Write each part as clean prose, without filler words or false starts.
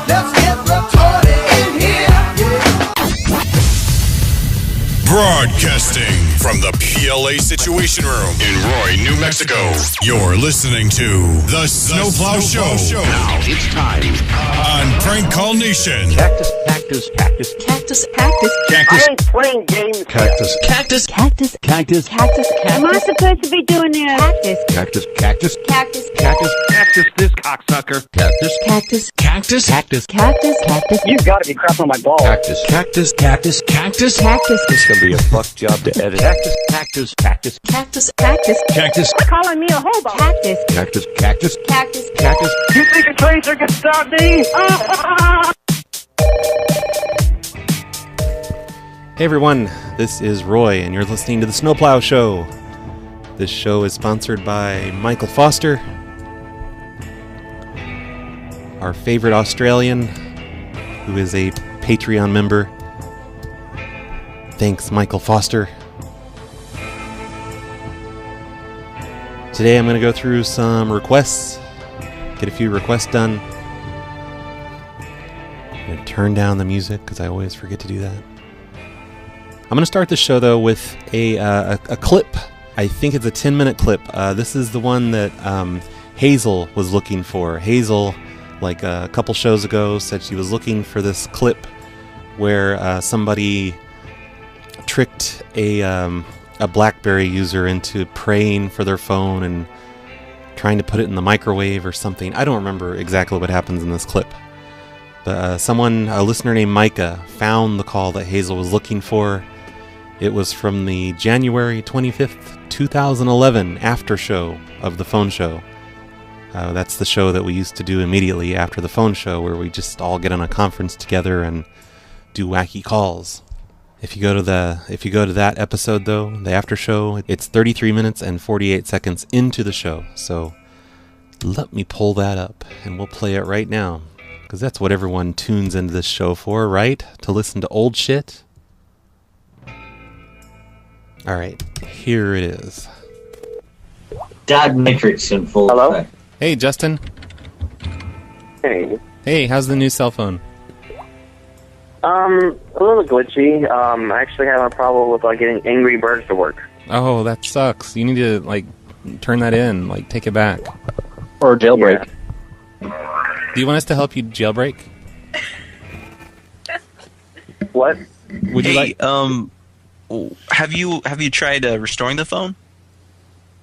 Let's get retarded in here. Broadcasting from the PLA Situation Room in Roy, New Mexico. You're listening to The Snowplow Show. Now it's time On Prank Call Nation. Cactus, cactus, cactus, Cactus, cactus, cactus, I ain't playing games. cactus, cactus, cactus, cactus, cactus, Am I cactus, supposed to be doing this? cactus, cactus, cactus, cactus, cactus, cactus, this cocksucker, cactus, cactus, cactus, cactus, cactus, cactus, You've got to be crapping on my balls. cactus, cactus, cactus, cactus, cactus, It's gonna be a fuck job to edit. Cactus, cactus, cactus, cactus, cactus, cactus, Calling me a hobo. cactus, cactus, cactus, cactus, cactus. You think a tracer can stop me? Hey everyone, this is Roy, and you're listening to The Snowplow Show. This show is sponsored by Michael Foster, our favorite Australian, who is a Patreon member. Thanks, Michael Foster. Today I'm going to go through some requests, get a few requests done. I'm going to turn down the music because I always forget to do that. I'm going to start the show, though, with a clip. I think it's a 10-minute clip. This is the one that Hazel was looking for. Hazel, like a couple shows ago, said she was looking for this clip where somebody tricked a BlackBerry user into praying for their phone and trying to put it in the microwave or something. I don't remember exactly what happens in this clip. But a listener named Micah, found the call that Hazel was looking for. It was from the January 25th, 2011 after show of the phone show. That's the show that we used to do immediately after the phone show, where we just all get on a conference together and do wacky calls. If you go to that episode, though, the after show, it's 33 minutes and 48 seconds into the show. So let me pull that up, and we'll play it right now, because that's what everyone tunes into this show for, right? To listen to old shit. All right, here it is. Dad Matrix in full Hello? effect. Hey, Justin. Hey. Hey, how's the new cell phone? A little glitchy. I actually have a problem with getting Angry Birds to work. Oh, that sucks. You need to, turn that in, take it back. Or jailbreak. Do you want us to help you jailbreak? What? Would you like... Have you tried restoring the phone?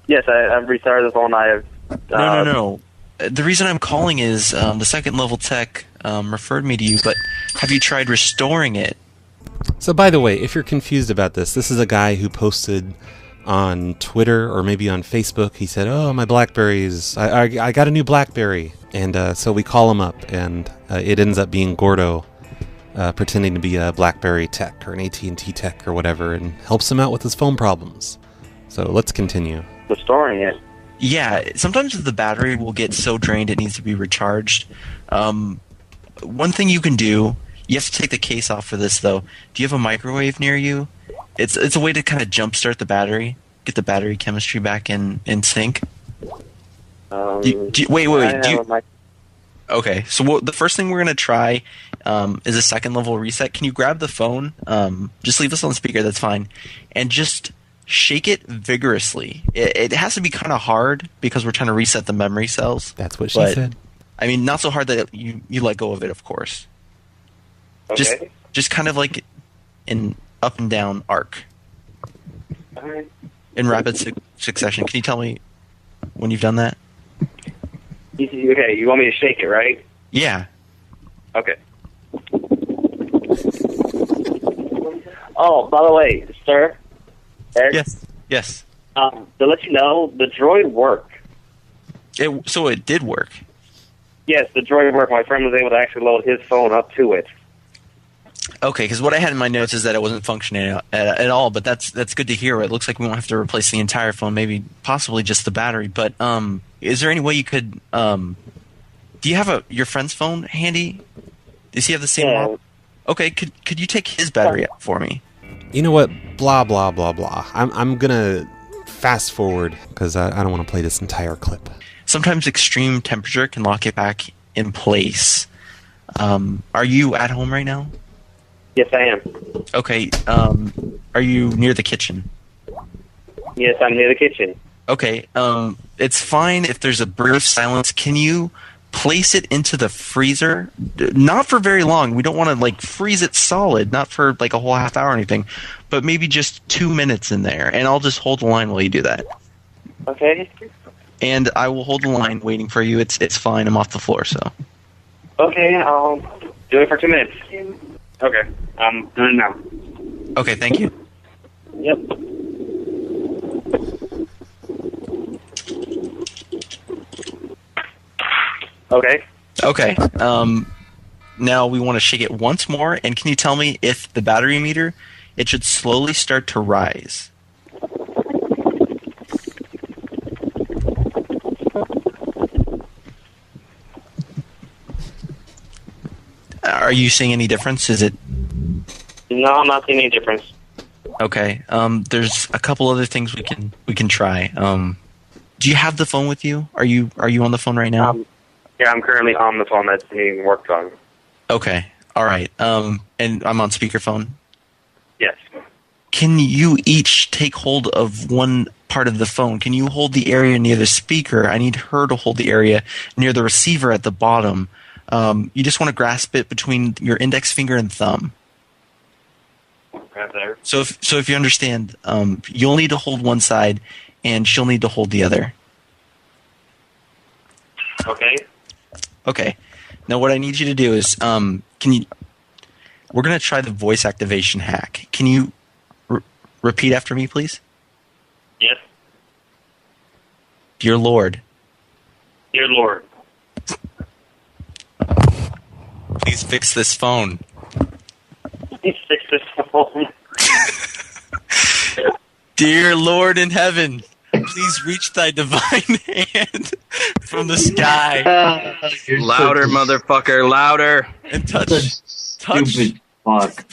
Yes, I've restarted the phone. I have. No. The reason I'm calling is the second level tech referred me to you, but have you tried restoring it? So, by the way, if you're confused about this is a guy who posted on Twitter or maybe on Facebook. He said, "Oh, my BlackBerries! I got a new BlackBerry," and so we call him up, and it ends up being Gordo. Pretending to be a BlackBerry tech or an AT&T tech or whatever, and helps him out with his phone problems. So let's continue. Restoring it. Yeah, sometimes the battery will get so drained it needs to be recharged. One thing you can do, you have to take the case off for this though. Do you have a microwave near you? It's a way to kind of jumpstart the battery, get the battery chemistry back in sync. Wait. Okay, so the first thing we're going to try is a second level reset. Can you grab the phone? Just leave us on speaker, that's fine. And just shake it vigorously. It has to be kind of hard because we're trying to reset the memory cells. That's what she said. I mean, not so hard that you let go of it, of course. Okay. Just kind of like an up and down arc. All right. In rapid succession. Can you tell me when you've done that? Okay, you want me to shake it, right? Yeah. Okay. Oh, by the way, sir. Eric, Yes. to let you know, the droid worked. So it did work. Yes, the droid worked. My friend was able to actually load his phone up to it. Okay, because what I had in my notes is that it wasn't functioning at all, but that's good to hear. It looks like we won't have to replace the entire phone, maybe possibly just the battery. But is there any way you could? Do you have your friend's phone handy? Does he have the same model? Okay, could you take his battery out for me? You know what? Blah blah blah blah. I'm gonna fast forward because I don't want to play this entire clip. Sometimes extreme temperature can lock it back in place. Are you at home right now? Yes, I am. Okay. Are you near the kitchen? Yes, I'm near the kitchen. Okay. It's fine if there's a brief silence. Can you place it into the freezer? Not for very long. We don't want to like freeze it solid. Not for like a whole half hour or anything. But maybe just 2 minutes in there, and I'll just hold the line while you do that. Okay. And I will hold the line waiting for you. It's fine. I'm off the floor, so. Okay, I'll do it for 2 minutes. Okay, I'm doing it now. Okay, thank you. Yep. Okay. Okay. Now we want to shake it once more, and can you tell me if the battery meter, it should slowly start to rise? Are you seeing any difference? Is it? No, I'm not seeing any difference. Okay. There's a couple other things we can try. Do you have the phone with you? Are you on the phone right now? Yeah, I'm currently on the phone that's being worked on. Okay. All right. And I'm on speakerphone. Yes. Can you each take hold of one part of the phone? Can you hold the area near the speaker? I need her to hold the area near the receiver at the bottom. You just want to grasp it between your index finger and thumb. Right there. So if you understand, you'll need to hold one side, and she'll need to hold the other. Okay. Okay. Now what I need you to do is, we're going to try the voice activation hack. Can you repeat after me, please? Yes. Dear Lord. Dear Lord. Please fix this phone. Please fix this phone. Dear Lord in heaven, please reach thy divine hand from the sky Louder, motherfucker, louder. and touch Stupid fuck.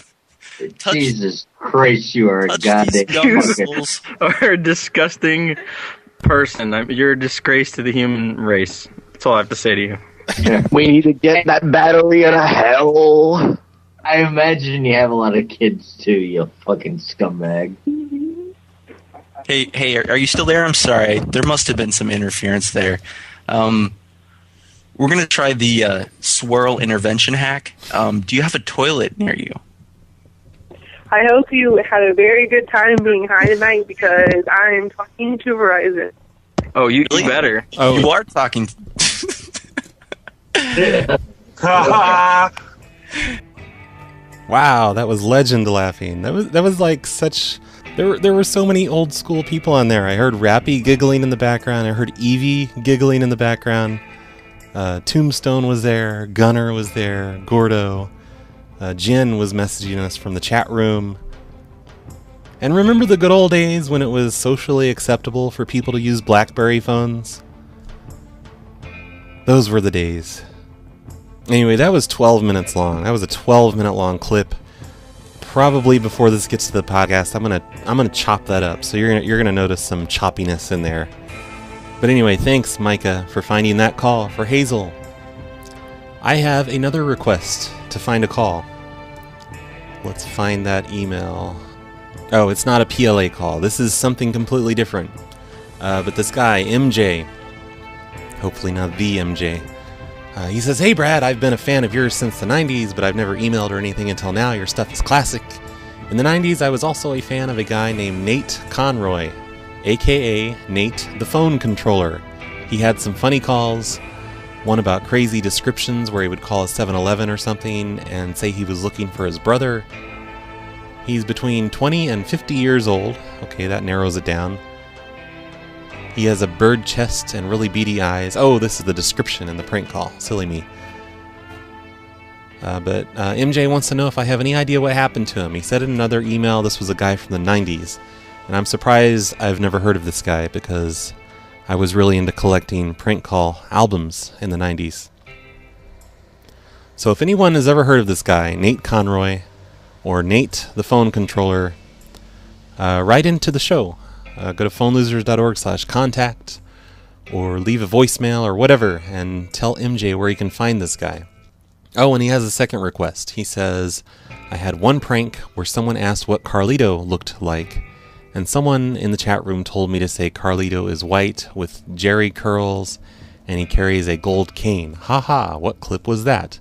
touch- Jesus Christ, you are a touch these goddamn young fucking... souls. Are a disgusting person. You're a disgrace to the human race. That's all I have to say to you. We need to get that battery out of hell. I imagine you have a lot of kids too, you fucking scumbag. Hey, are you still there? I'm sorry. There must have been some interference there. We're going to try the swirl intervention hack. Do you have a toilet near you? I hope you had a very good time being high tonight because I am talking to Verizon. Oh, you Really? better. Oh. You are talking. Wow, that was legend laughing. That was like such. There were so many old school people on there. I heard Rappy giggling in the background. I heard Evie giggling in the background. Tombstone was there. Gunner was there. Gordo. Jen was messaging us from the chat room. And remember the good old days when it was socially acceptable for people to use BlackBerry phones? Those were the days. Anyway, that was 12 minutes long. That was a 12-minute long clip. Probably before this gets to the podcast, I'm gonna chop that up. So you're gonna notice some choppiness in there. But anyway, thanks Micah for finding that call for Hazel. I have another request to find a call. Let's find that email. Oh, it's not a PLA call. This is something completely different. But this guy, MJ, hopefully not the MJ, he says, "Hey Brad, I've been a fan of yours since the 90s, but I've never emailed or anything until now. Your stuff is classic. In the 90s, I was also a fan of a guy named Nate Conroy, aka Nate the Phone Controller. He had some funny calls, one about crazy descriptions where he would call a 7-Eleven or something and say he was looking for his brother. He's between 20 and 50 years old. Okay, that narrows it down. He has a bird chest and really beady eyes. Oh, this is the description in the prank call. Silly me. But MJ wants to know if I have any idea what happened to him. He said in another email this was a guy from the 90s. And I'm surprised I've never heard of this guy because I was really into collecting prank call albums in the 90s. So if anyone has ever heard of this guy, Nate Conroy, or Nate the Phone Controller, write into the show. Go to phonelosers.org/contact or leave a voicemail or whatever and tell MJ where he can find this guy. Oh, and he has a second request. He says, I had one prank where someone asked what Carlito looked like, and someone in the chat room told me to say Carlito is white with Jerry curls, and he carries a gold cane. Haha, what clip was that?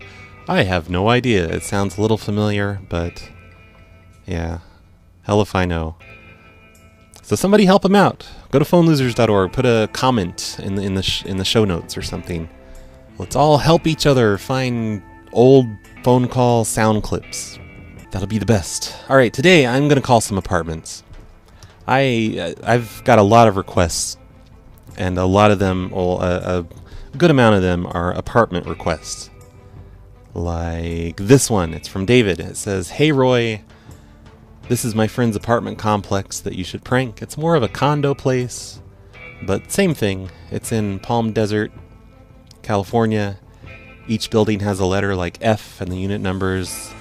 I have no idea. It sounds a little familiar, but yeah, hell if I know. So somebody help him out. Go to phonelosers.org. Put a comment in the show notes or something. Let's all help each other find old phone call sound clips. That'll be the best. All right, today I'm going to call some apartments. I've got a lot of requests, and a lot of them, well, a good amount of them are apartment requests. Like this one. It's from David. It says, Hey Roy, this is my friend's apartment complex that you should prank. It's more of a condo place, but same thing. It's in Palm Desert, California. Each building has a letter like F, and the unit numbers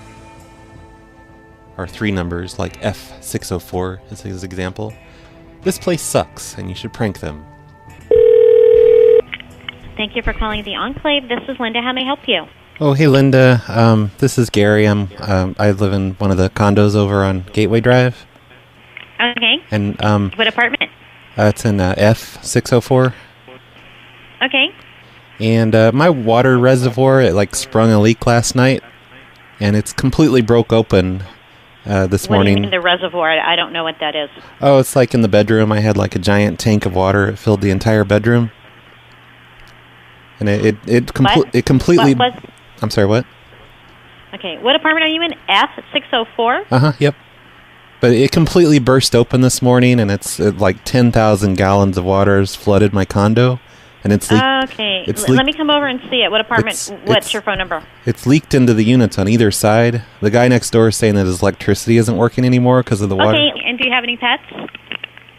are 3 numbers, like F604 is his example. This place sucks, and you should prank them. Thank you for calling the Enclave. This is Linda. How may I help you? Oh, hey Linda. This is Gary. I live in one of the condos over on Gateway Drive. Okay. And what apartment? It's in F604. Okay. And my water reservoir, it like sprung a leak last night, and it's completely broke open this morning. What do you mean the reservoir? I don't know what that is. Oh, it's like in the bedroom. I had like a giant tank of water. It filled the entire bedroom. And it completely... I'm sorry, what? Okay, what apartment are you in? F604? Uh-huh, yep. But it completely burst open this morning, and it's like 10,000 gallons of water has flooded my condo. And it's leaked. Okay, let me come over and see it. What apartment? What's your phone number? It's leaked into the units on either side. The guy next door is saying that his electricity isn't working anymore because of the water. Okay, and do you have any pets?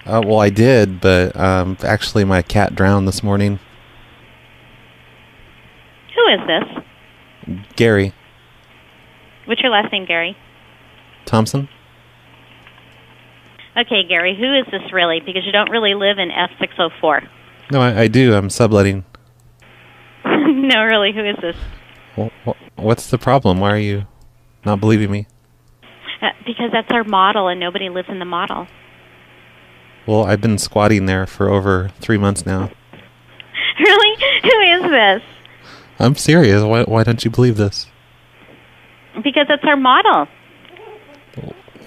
Well, I did, but actually my cat drowned this morning. Who is this? Gary. What's your last name, Gary? Thompson? Okay, Gary, who is this really? Because you don't really live in F604. No, I do. I'm subletting. No, really, who is this? Well, what's the problem? Why are you not believing me? Because that's our model, and nobody lives in the model. Well, I've been squatting there for over 3 months now. Really? Who is this? I'm serious. Why don't you believe this? Because that's our model.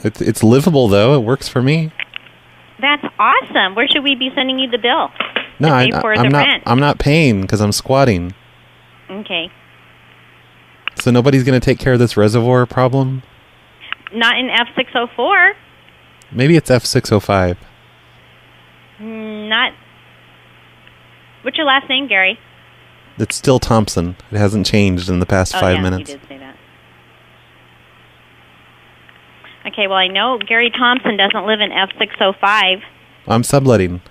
It's livable, though. It works for me. That's awesome. Where should we be sending you the bill? No, to pay for the rent? I'm not paying because I'm squatting. Okay. So nobody's going to take care of this reservoir problem? Not in F604. Maybe it's F605. Not. What's your last name, Gary? It's still Thompson. It hasn't changed in the past 5 minutes. You did say that. Okay, well, I know Gary Thompson doesn't live in F605. I'm subletting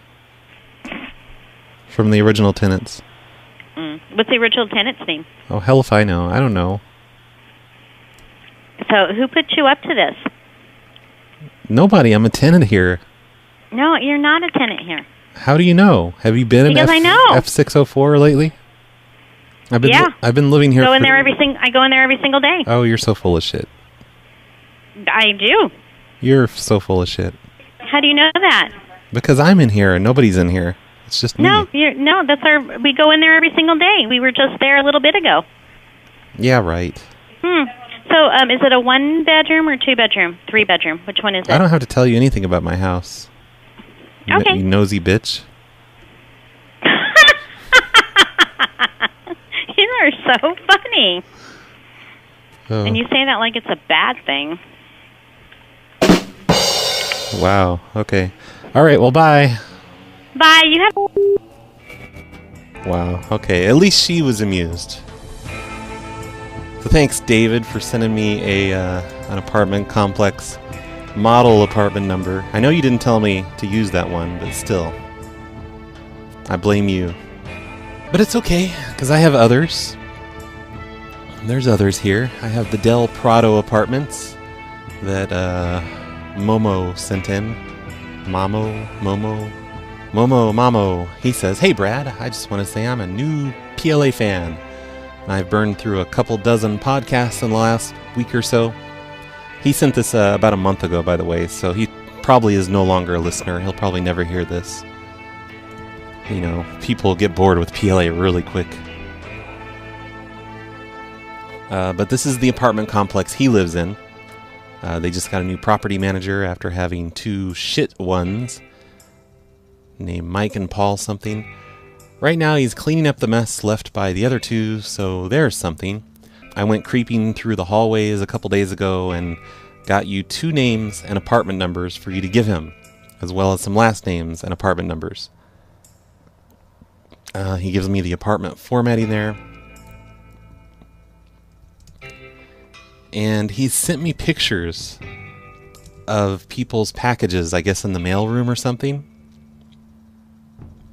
from the original tenants. What's the original tenant's name? Oh, hell if I know. I don't know. So who put you up to this? Nobody. I'm a tenant here. No, you're not a tenant here. How do you know? Have you been in I know. F604 lately? I've been living here. I go in there every single day. Oh, you're so full of shit. I do. You're so full of shit. How do you know that? Because I'm in here and nobody's in here. It's just me. We go in there every single day. We were just there a little bit ago. Yeah, right. So, is it a 1-bedroom or 2-bedroom? 3-bedroom? Which one is it? I don't have to tell you anything about my house. Okay. You nosy bitch. You are so funny. Oh. And you say that like it's a bad thing. Wow. Okay. All right. Well, bye. Bye. You have... Wow. Okay. At least she was amused. So thanks, David, for sending me an apartment complex model apartment number. I know you didn't tell me to use that one, but still. I blame you. But it's okay, because I have others. There's others here. I have the Del Prado apartments that Momo sent in. Momo. He says, Hey Brad, I just want to say I'm a new PLA fan. I've burned through a couple dozen podcasts in the last week or so. He sent this about a month ago, by the way, so he probably is no longer a listener. He'll probably never hear this. You know, people get bored with PLA really quick. But this is the apartment complex he lives in. They just got a new property manager after having two shit ones named Mike and Paul something. Right now he's cleaning up the mess left by the other two, so there's something. I went creeping through the hallways a couple days ago and got you 2 names and apartment numbers for you to give him, as well as some last names and apartment numbers. He gives me the apartment formatting there. And he's sent me pictures of people's packages, I guess in the mailroom or something.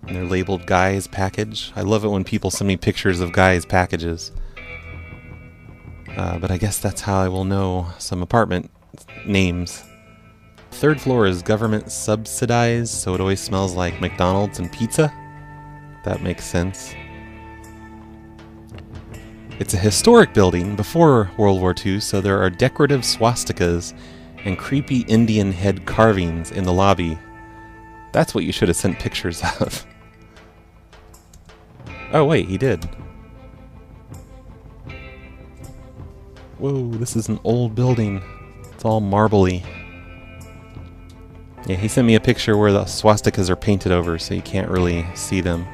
And they're labeled Guy's Package. I love it when people send me pictures of Guy's packages. But I guess that's how I will know some apartment names. 3rd floor is government subsidized, so it always smells like McDonald's and pizza. That makes sense. It's a historic building before World War II, so there are decorative swastikas and creepy Indian head carvings in the lobby. That's what you should have sent pictures of. Oh wait, he did. Whoa, this is an old building. It's all marbly. Yeah, he sent me a picture where the swastikas are painted over, so you can't really see them.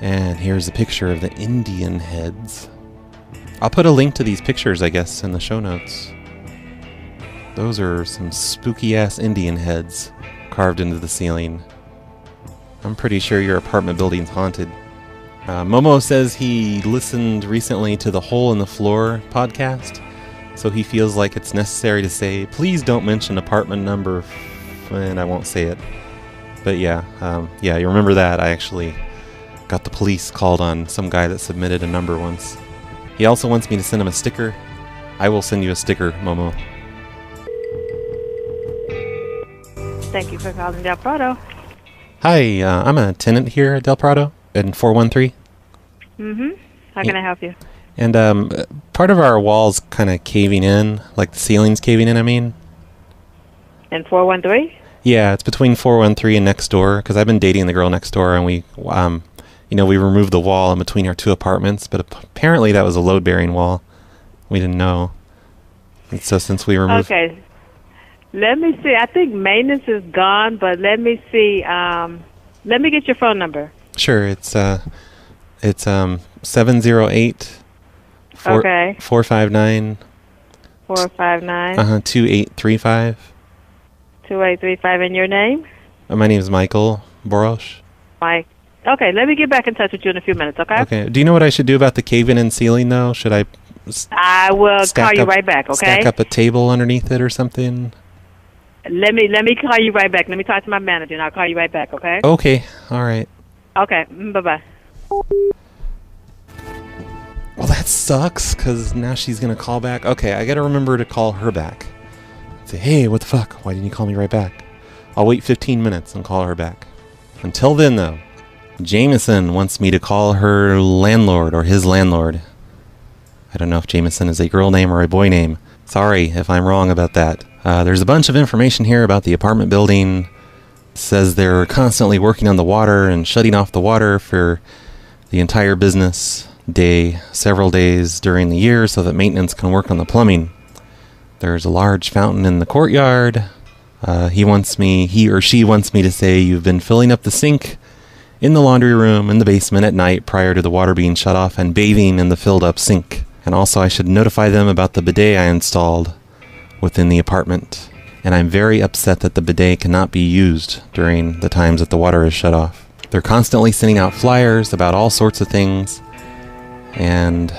And here's a picture of the Indian heads. I'll put a link to these pictures, I guess, in the show notes. Those are some spooky-ass Indian heads carved into the ceiling. I'm pretty sure your apartment building's haunted. Momo says he listened recently to the Hole in the Floor podcast, so he feels like it's necessary to say, please don't mention apartment number, and I won't say it. But yeah, you remember that. I actually got the police called on some guy that submitted a number once. He also wants me to send him a sticker. I will send you a sticker, Momo. Thank you for calling Del Prado. Hi, I'm a tenant here at Del Prado in 413. How can I help you? And part of our wall's kind of caving in, like the ceiling's caving in, I mean. In 413? Yeah, it's between 413 and next door, because I've been dating the girl next door, and we removed the wall in between our 2 apartments, but apparently that was a load-bearing wall. We didn't know. And so since we removed... Okay. Let me see. I think maintenance is gone, but let me see. Let me get your phone number. Sure, it's 708 Okay. 459 459 2835. 2835. And your name? My name is Michael Borosh. Mike. Okay, let me get back in touch with you in a few minutes, okay? Okay. Do you know what I should do about the cave-in ceiling, though? Should I... I will call you right back, okay? Stack up a table underneath it or something? Let me call you right back. Let me talk to my manager, and I'll call you right back, okay? Okay. All right. Okay. Bye-bye. Well, that sucks, because now she's going to call back. Okay, I got to remember to call her back. Say, hey, what the fuck? Why didn't you call me right back? I'll wait 15 minutes and call her back. Until then, though, Jameson wants me to call her landlord or his landlord. I don't know if Jameson is a girl name or a boy name. Sorry if I'm wrong about that. There's a bunch of information here about the apartment building. It says they're constantly working on the water and shutting off the water for the entire business day, several days during the year, so that maintenance can work on the plumbing. There's a large fountain in the courtyard. He or she wants me to say you've been filling up the sink in the laundry room in the basement at night prior to the water being shut off and bathing in the filled up sink. And also I should notify them about the bidet I installed within the apartment. And I'm very upset that the bidet cannot be used during the times that the water is shut off. They're constantly sending out flyers about all sorts of things. And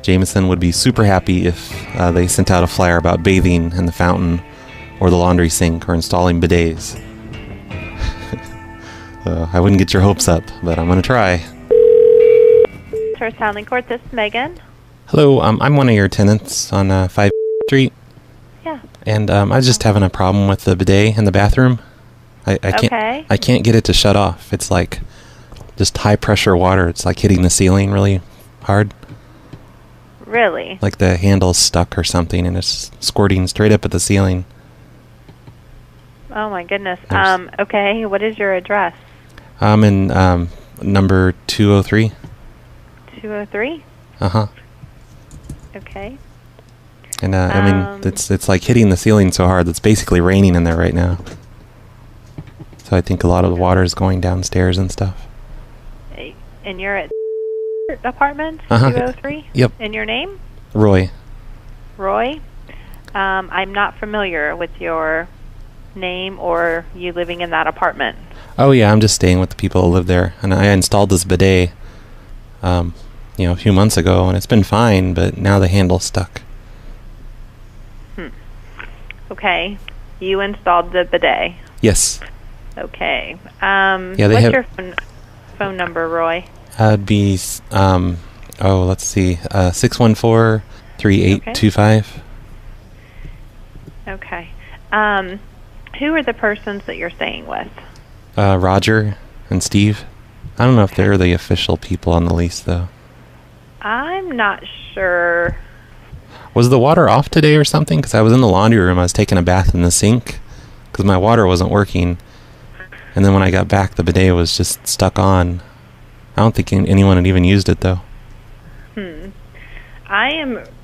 Jameson would be super happy if they sent out a flyer about bathing in the fountain or the laundry sink or installing bidets. I wouldn't get your hopes up, but I'm going to try. First Housing Court, this is Megan. Hello, I'm one of your tenants on 5th Street. Yeah. And I was just having a problem with the bidet in the bathroom. I can't get it to shut off. It's like just high pressure water. It's like hitting the ceiling really hard. Really? Like the handle's stuck or something, and it's squirting straight up at the ceiling. Oh my goodness. Okay, what is your address? I'm in number 203. 203? Uh-huh. Okay. And I mean, it's like hitting the ceiling so hard it's basically raining in there right now. So I think a lot of the water is going downstairs and stuff. And you're at apartment 203? Yep. And your name? Roy. Roy? I'm not familiar with your name or you living in that apartment. Oh yeah, I'm just staying with the people who live there, and I installed this bidet, a few months ago, and it's been fine, but now the handle's stuck. Okay, you installed the bidet. Yes. Okay. They what's have your phone number, Roy? It'd be let's see, 614-3825. Okay. Who are the persons that you're staying with? Roger and Steve. I don't know if they're the official people on the lease, though. I'm not sure. Was the water off today or something? Because I was in the laundry room. I was taking a bath in the sink because my water wasn't working. And then when I got back, the bidet was just stuck on. I don't think anyone had even used it, though.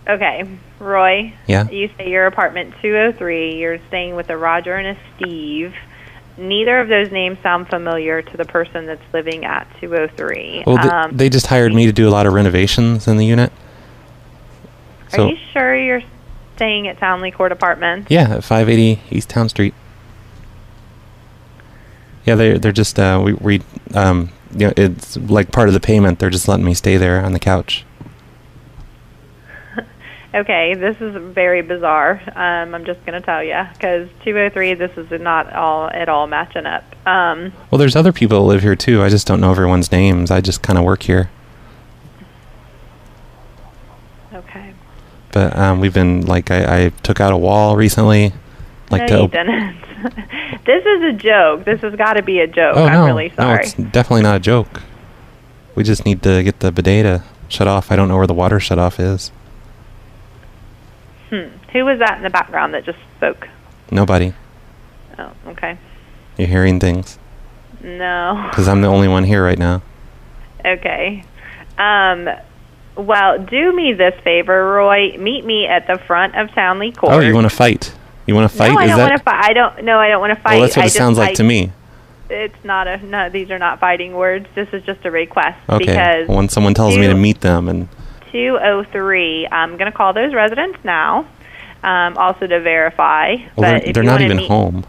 Okay, Roy. Yeah? You say your apartment 203. You're staying with a Roger and a Steve. Neither of those names sound familiar to the person that's living at 203. Well, they just hired me to do a lot of renovations in the unit. Are you sure you're staying at Townley Court Apartments? Yeah, at 580 East Town Street. Yeah, they're just it's like part of the payment. They're just letting me stay there on the couch. Okay, this is very bizarre. I'm just going to tell you, because 203, this is not at all matching up. Well, there's other people who live here, too. I just don't know everyone's names. I just kind of work here. Okay. But we've been, I took out a wall recently. No, you didn't. This is a joke. This has got to be a joke. Oh, I'm really sorry. No, it's definitely not a joke. We just need to get the bidet to shut off. I don't know where the water shut-off is. Who was that in the background that just spoke? Nobody. Oh, okay. You're hearing things? No. Because I'm the only one here right now. Okay. Well, do me this favor, Roy. Meet me at the front of Townley Court. Oh, you want to fight? You want to fight? No, I don't want to fight. I don't want to fight. Well, that's what it sounds like to me. It's not no, these are not fighting words. This is just a request. Okay. Because when someone tells me to meet them and 203, I'm going to call those residents now, also well, to verify. But they're not even home.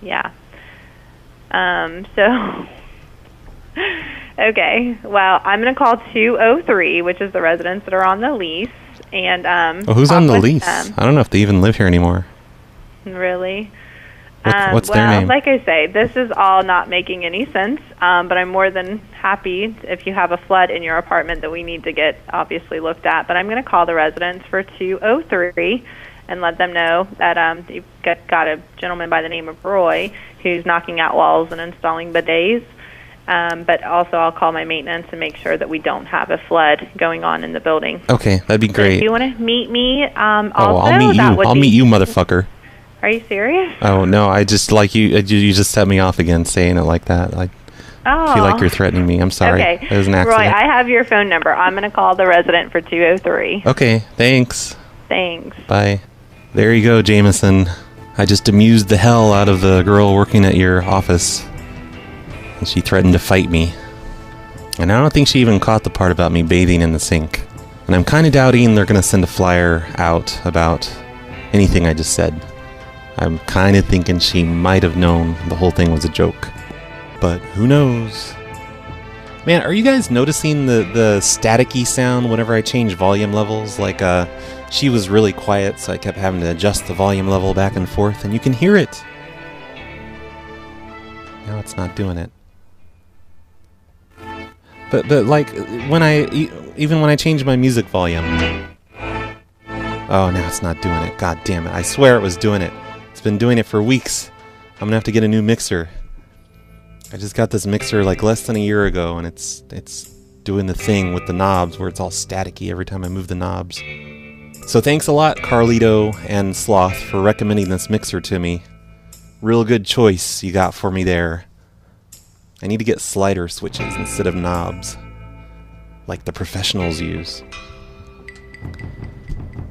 Yeah. Okay. Well, I'm going to call 203, which is the residents that are on the lease, and who's on the lease? I don't know if they even live here anymore. Really? What's their name? Like I say, this is all not making any sense, but I'm more than happy if you have a flood in your apartment that we need to get obviously looked at. But I'm going to call the residents for 203 and let them know that you've got a gentleman by the name of Roy who's knocking out walls and installing bidets. But also I'll call my maintenance and make sure that we don't have a flood going on in the building. Okay, that'd be great. So if you want to meet me, also, I'll meet you. I'll meet you, motherfucker. Are you serious? Oh no, I just like you. You just set me off again saying it like that. I feel like you're threatening me. I'm sorry. Okay. It was an accident. Roy, I have your phone number. I'm going to call the resident for 203. Okay, thanks. Thanks. Bye. There you go, Jameson. I just amused the hell out of the girl working at your office. And she threatened to fight me. And I don't think she even caught the part about me bathing in the sink. And I'm kind of doubting they're going to send a flyer out about anything I just said. I'm kind of thinking she might have known the whole thing was a joke. But who knows? Man, are you guys noticing the staticky sound whenever I change volume levels? Like, she was really quiet, so I kept having to adjust the volume level back and forth, and you can hear it. Now it's not doing it. But like, even when I change my music volume... Oh, now it's not doing it. God damn it. I swear it was doing it. It's been doing it for weeks. I'm gonna have to get a new mixer. I just got this mixer like less than a year ago, and it's doing the thing with the knobs where it's all staticky every time I move the knobs. So thanks a lot, Carlito and Sloth, for recommending this mixer to me. Real good choice you got for me there. I need to get slider switches instead of knobs, like the professionals use.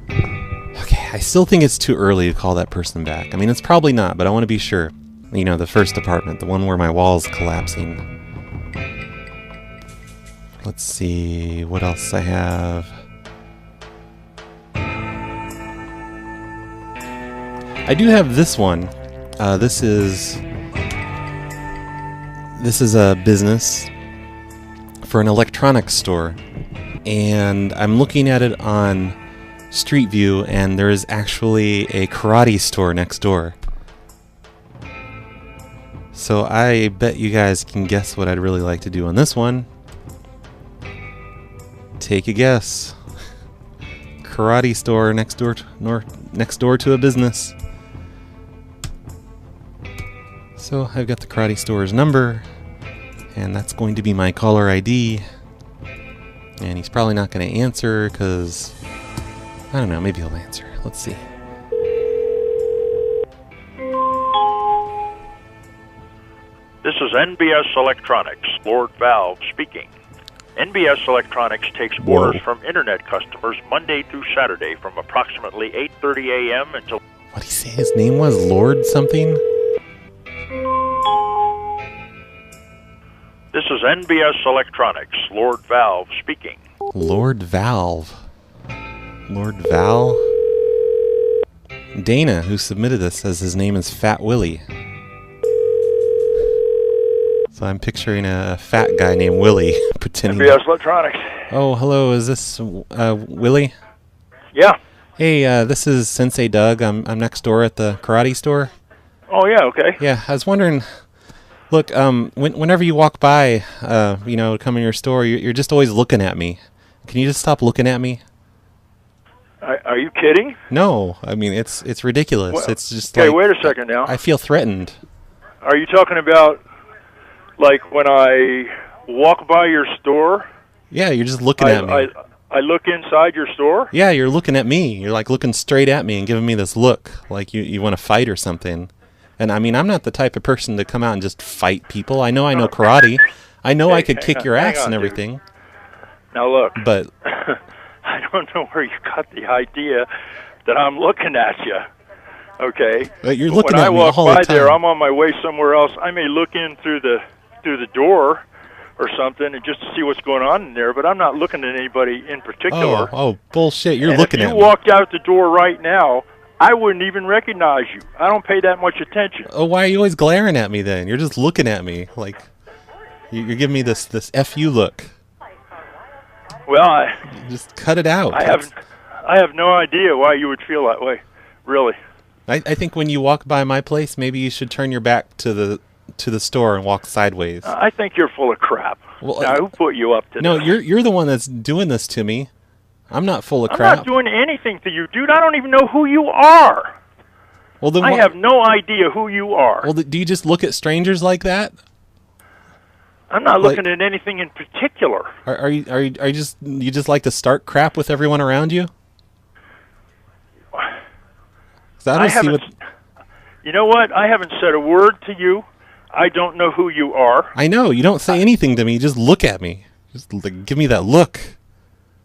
Okay, I still think it's too early to call that person back. I mean, it's probably not, but I want to be sure. You know, the first apartment, the one where my wall's collapsing. Let's see what else I have. I do have this one. This is a business for an electronics store, and I'm looking at it on Street View, and there is actually a karate store next door. So I bet you guys can guess what I'd really like to do on this one. Take a guess. Karate store next door to a business. So I've got the karate store's number, and that's going to be my caller ID. And he's probably not going to answer because, I don't know, maybe he'll answer. Let's see. This is NBS Electronics, Lord Valve speaking. NBS Electronics takes orders from Internet customers Monday through Saturday from approximately 8:30 a.m. until... What did he say his name was? Lord something? This is NBS Electronics, Lord Valve speaking. Lord Valve. Lord Val? Dana, who submitted this, says his name is Fat Willie. So I'm picturing a fat guy named Willie pretending. NBS Electronics. Oh, hello. Is this Willie? Yeah. Hey, this is Sensei Doug. I'm next door at the karate store. Oh, yeah, okay. Yeah, I was wondering. Look, whenever you walk by, you know, come in your store, you're just always looking at me. Can you just stop looking at me? Are you kidding? No, I mean it's ridiculous. Well, it's just okay, like, wait a second now. I feel threatened. Are you talking about like when I walk by your store? Yeah, you're just looking at me. I look inside your store? Yeah, you're looking at me. You're like looking straight at me and giving me this look like you want to fight or something. And I mean, I'm not the type of person to come out and just fight people. I know karate. I know I could kick your ass and everything. Dude. Now look. But I don't know where you got the idea that I'm looking at you. Okay. But you're looking when at me I walk all by the time. there, I'm on my way somewhere else. I may look in through the door or something and just to see what's going on in there, but I'm not looking at anybody in particular. Oh, bullshit. You're and looking at if me. you walked out the door right now, I wouldn't even recognize you. I don't pay that much attention. Oh, why are you always glaring at me then? You're just looking at me like you're giving me this FU look. Well, just cut it out. I have no idea why you would feel that way. Really. I think when you walk by my place, maybe you should turn your back to the store and walk sideways. I think you're full of crap. Well, now, who put you up to No, that? you're the one that's doing this to me. I'm not full of I'm crap. not doing anything to you, dude. I don't even know who you are. Well, then I have no idea who you are. Well, do you just look at strangers like that? I'm not looking at anything in particular. Are you just like to start crap with everyone around you? 'Cause I don't see what. You know what? I haven't said a word to you. I don't know who you are. I know you don't say anything to me. You just look at me. Just like, give me that look.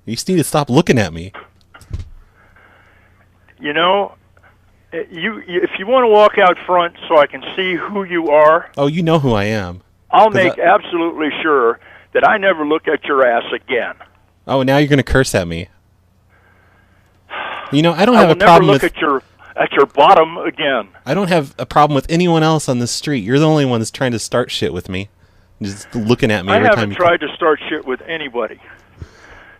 You just need to stop looking at me. You know, if you want to walk out front so I can see who you are. Oh, you know who I am. I'll make absolutely sure that I never look at your ass again. Oh, now you're going to curse at me. You know, I don't have a problem with... I will never look at your bottom again. I don't have a problem with anyone else on the street. You're the only one that's trying to start shit with me. Just looking at me every time. I haven't tried to start shit with anybody.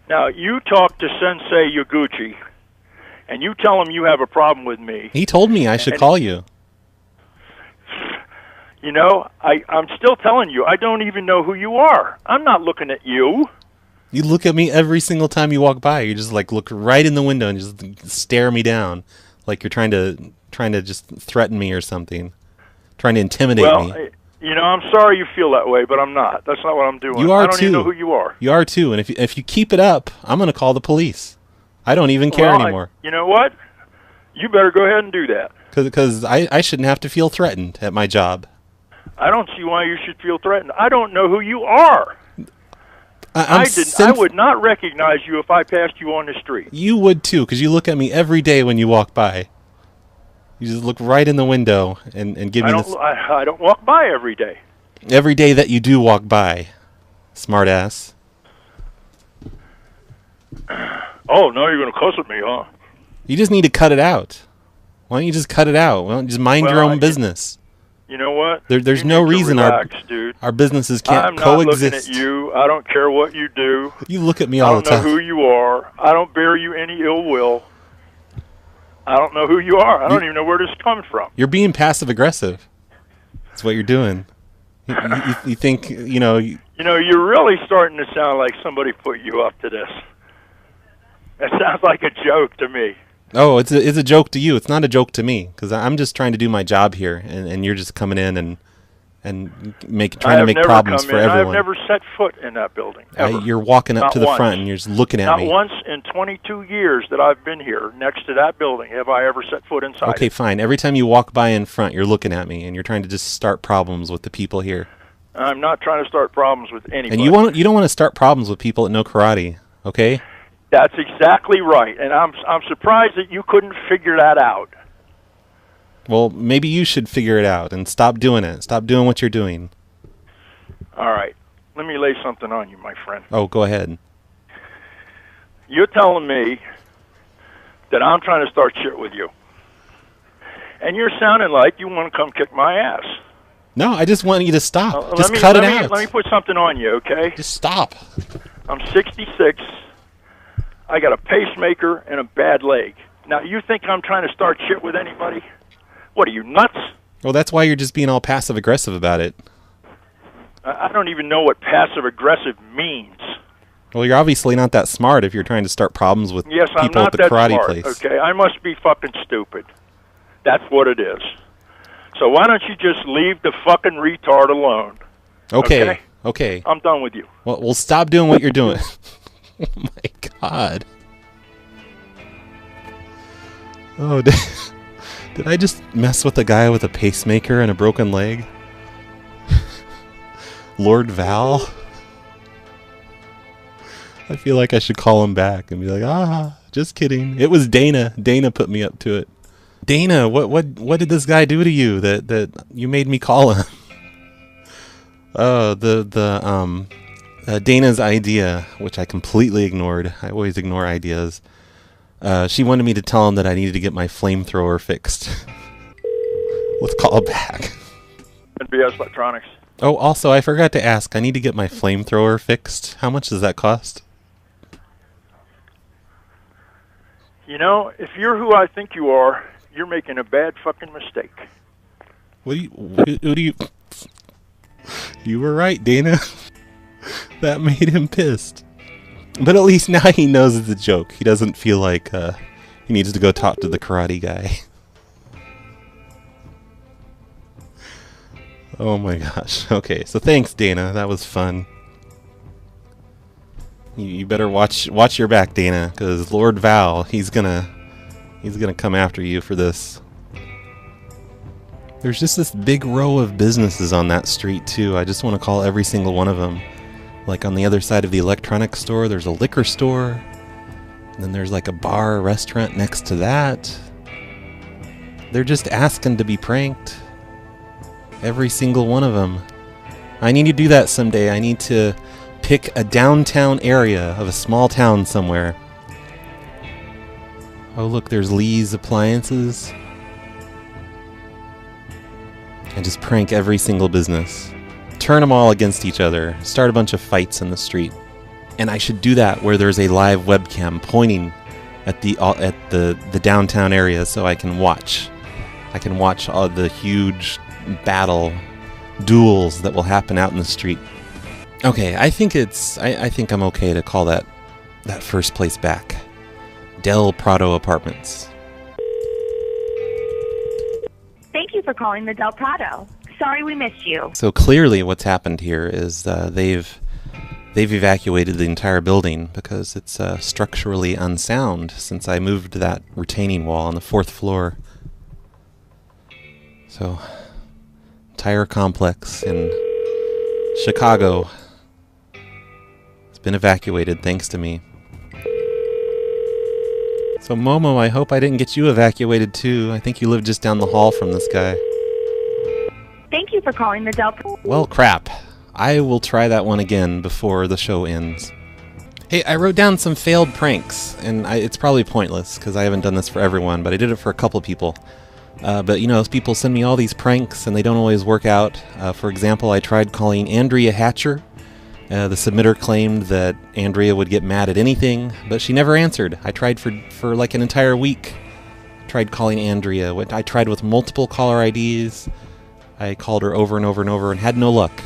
Now, you talk to Sensei Yaguchi, and you tell him you have a problem with me. He told me I should call you. You know, I'm still telling you, I don't even know who you are. I'm not looking at you. You look at me every single time you walk by. You just like look right in the window and just stare me down, like you're trying to just threaten me or something, trying to intimidate me. You know, I'm sorry you feel that way, but I'm not. That's not what I'm doing. You are I don't too. even know who you are. You are too. And if you keep it up, I'm going to call the police. I don't even care anymore. You know what? You better go ahead and do that. Because I shouldn't have to feel threatened at my job. I don't see why you should feel threatened. I don't know who you are. I would not recognize you if I passed you on the street. You would too, because you look at me every day when you walk by. You just look right in the window and give me this. I don't walk by every day. Every day that you do walk by, smartass. Oh, now you're going to cuss at me, huh? You just need to cut it out. Why don't you just cut it out? Why don't you just mind your own business? You know what? There's no reason our businesses can't coexist. I'm not looking at you. I don't care what you do. You look at me all the time. I don't know who you are. I don't bear you any ill will. I don't know who you are. I don't even know where this is coming from. You're being passive-aggressive. That's what you're doing. You think, you know... You know, you're really starting to sound like somebody put you up to this. That sounds like a joke to me. Oh, it's a joke to you. It's not a joke to me, because I'm just trying to do my job here, and you're just coming in and trying to make problems for everyone. I've never set foot in that building, ever. You're walking up Not to the once. front, and you're just looking at me. Not once in 22 years that I've been here next to that building have I ever set foot inside. Okay, fine. Every time you walk by in front, you're looking at me, and you're trying to just start problems with the people here. I'm not trying to start problems with anybody. And you don't want to start problems with people that know karate, okay? That's exactly right, and I'm surprised that you couldn't figure that out. Well, maybe you should figure it out and stop doing it. Stop doing what you're doing. All right. Let me lay something on you, my friend. Oh, go ahead. You're telling me that I'm trying to start shit with you. And you're sounding like you want to come kick my ass. No, I just want you to stop. Just cut it out. Let me put something on you, okay? Just stop. I'm 66. I got a pacemaker and a bad leg. Now, you think I'm trying to start shit with anybody? What, are you nuts? Well, that's why you're just being all passive-aggressive about it. I don't even know what passive-aggressive means. Well, you're obviously not that smart if you're trying to start problems with Yes, I'm people not at the that karate smart, place. okay? I must be fucking stupid. That's what it is. So why don't you just leave the fucking retard alone? Okay. I'm done with you. Well, we'll stop doing what you're doing. Oh, my God. Oh, did I just mess with a guy with a pacemaker and a broken leg? Lord Val? I feel like I should call him back and be like, just kidding. It was Dana. Dana put me up to it. Dana, what did this guy do to you that you made me call him? Oh, Dana's idea, which I completely ignored. I always ignore ideas. She wanted me to tell him that I needed to get my flamethrower fixed. Let's call back. NBS Electronics. Oh, also, I forgot to ask. I need to get my flamethrower fixed. How much does that cost? You know, if you're who I think you are, you're making a bad fucking mistake. What do you... You were right, Dana. That made him pissed. But at least now he knows it's a joke. He doesn't feel like he needs to go talk to the karate guy. Oh my gosh. Okay, so thanks, Dana. That was fun. You better watch your back, Dana, because Lord Val, he's gonna come after you for this. There's just this big row of businesses on that street too. I just want to call every single one of them. Like on the other side of the electronics store, there's a liquor store. And then there's like a bar, restaurant next to that. They're just asking to be pranked. Every single one of them. I need to do that someday. I need to pick a downtown area of a small town somewhere. Oh look, there's Lee's Appliances. And just prank every single business. Turn them all against each other. Start a bunch of fights in the street. And I should do that where there's a live webcam pointing at the downtown area so I can watch. I can watch all the huge duels that will happen out in the street. Okay, I think I'm okay to call that first place back. Del Prado Apartments. Thank you for calling the Del Prado. Sorry we missed you. So clearly what's happened here is they've evacuated the entire building because it's structurally unsound since I moved that retaining wall on the 4th floor. So, entire complex in Chicago has been evacuated thanks to me. So Momo, I hope I didn't get you evacuated too. I think you live just down the hall from this guy. Thank you for calling the Delta. Well, crap. I will try that one again before the show ends. Hey, I wrote down some failed pranks, and it's probably pointless because I haven't done this for everyone, but I did it for a couple people. But you know, those people send me all these pranks and they don't always work out. For example, I tried calling Andrea Hatcher. The submitter claimed that Andrea would get mad at anything, but she never answered. I tried for like an entire week. I tried calling Andrea. I tried with multiple caller IDs. I called her over and over and over and had no luck.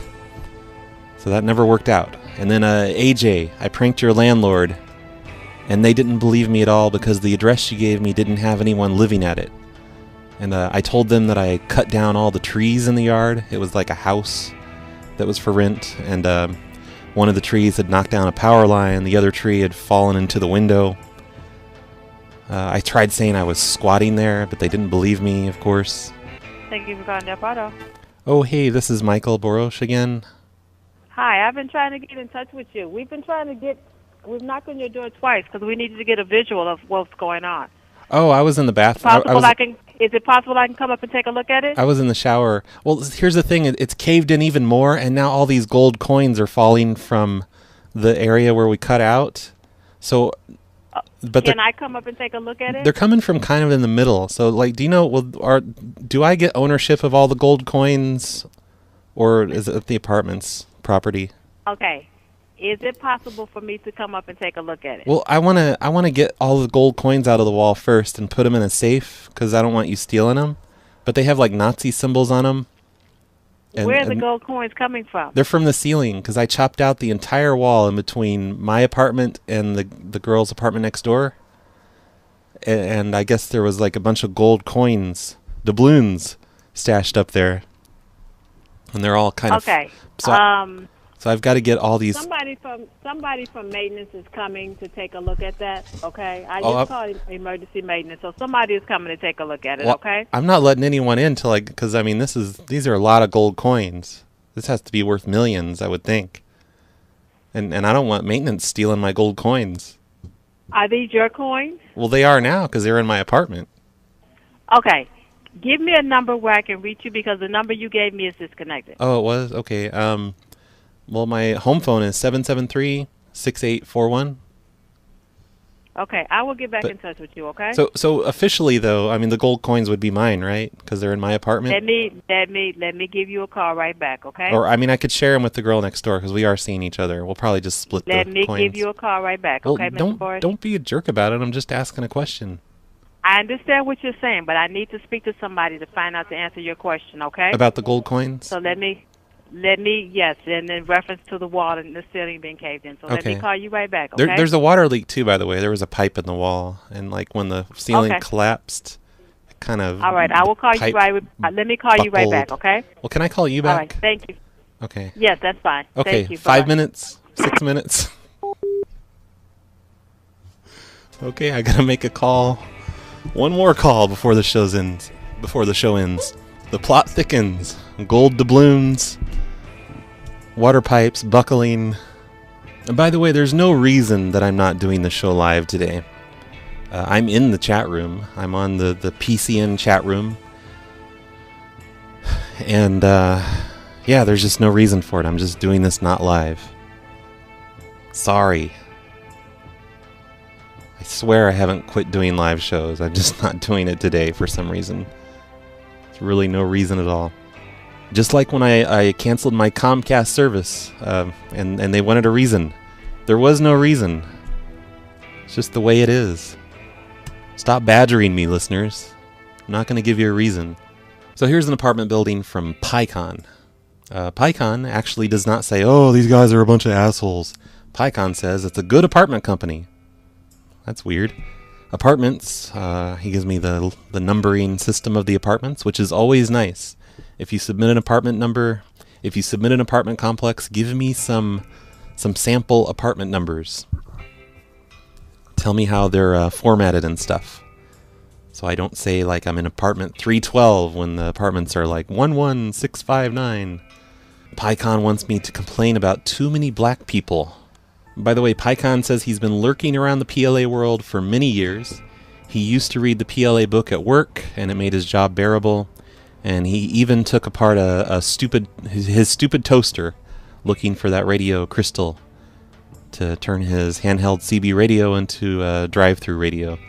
So that never worked out. And then AJ, I pranked your landlord, and they didn't believe me at all because the address she gave me didn't have anyone living at it. And I told them that I cut down all the trees in the yard. It was like a house that was for rent, and one of the trees had knocked down a power line, the other tree had fallen into the window. I tried saying I was squatting there, but they didn't believe me, of course. Thank you for calling Del Prado. Oh, hey, this is Michael Borosh again. Hi, I've been trying to get in touch with you. We've knocked on your door twice because we needed to get a visual of what's going on. Oh, I was in the bathroom. Is it possible I can come up and take a look at it? I was in the shower. Well, here's the thing. It's caved in even more, and now all these gold coins are falling from the area where we cut out. So, but can I come up and take a look at it? They're coming from kind of in the middle. So, like, do you know, do I get ownership of all the gold coins, or is it the apartment's property? Okay. Is it possible for me to come up and take a look at it? Well, I wanna get all the gold coins out of the wall first and put them in a safe because I don't want you stealing them. But they have like Nazi symbols on them. Where are the gold coins coming from? They're from the ceiling because I chopped out the entire wall in between my apartment and the girl's apartment next door. And I guess there was like a bunch of gold coins, doubloons, stashed up there. And they're all kind of... Okay. So I've got to get all these... Somebody from maintenance is coming to take a look at that, okay? I just called emergency maintenance, so somebody is coming to take a look at it, okay? I'm not letting anyone in till because I mean these are a lot of gold coins. This has to be worth millions, I would think. And I don't want maintenance stealing my gold coins. Are these your coins? Well, they are now because they're in my apartment. Okay. Give me a number where I can reach you because the number you gave me is disconnected. Oh, it was? Okay. Well, my home phone is 773-6841. Okay, I will get back in touch with you, okay? So officially, though, I mean, the gold coins would be mine, right? Because they're in my apartment? Let me give you a call right back, okay? Or, I mean, I could share them with the girl next door because we are seeing each other. We'll probably just split the coins. Let me give you a call right back, okay, Mr. Boris? Don't be a jerk about it. I'm just asking a question. I understand what you're saying, but I need to speak to somebody to find out to answer your question, okay? About the gold coins? So let me, yes, and in reference to the wall and the ceiling being caved in. So let me call you right back, okay? There's a water leak, too, by the way. There was a pipe in the wall, and, like, when the ceiling collapsed, it kind of... All right, I will call you let me call you right back, okay? Well, can I call you back? All right, thank you. Okay. Yes, that's fine. Okay, thank you. 5 minutes, 6 minutes. Okay, I gotta make a call. One more call before the show ends. The plot thickens. Gold doubloons. Water pipes buckling. And by the way, there's no reason that I'm not doing the show live today. I'm in the chat room. I'm on the PCN chat room. And yeah, there's just no reason for it. I'm just doing this not live. Sorry. I swear I haven't quit doing live shows. I'm just not doing it today for some reason. There's really no reason at all. Just like when I canceled my Comcast service, and they wanted a reason. There was no reason. It's just the way it is. Stop badgering me, listeners. I'm not going to give you a reason. So here's an apartment building from PyCon. PyCon actually does not say, oh, these guys are a bunch of assholes. PyCon says it's a good apartment company. That's weird. Apartments, he gives me the numbering system of the apartments, which is always nice. If you submit an apartment number, if you submit an apartment complex, give me some sample apartment numbers. Tell me how they're formatted and stuff. So I don't say like I'm in apartment 312 when the apartments are like 11659. PyCon wants me to complain about too many black people. By the way, PyCon says he's been lurking around the PLA world for many years. He used to read the PLA book at work, and it made his job bearable. And he even took apart his stupid toaster, looking for that radio crystal to turn his handheld CB radio into a drive-through radio.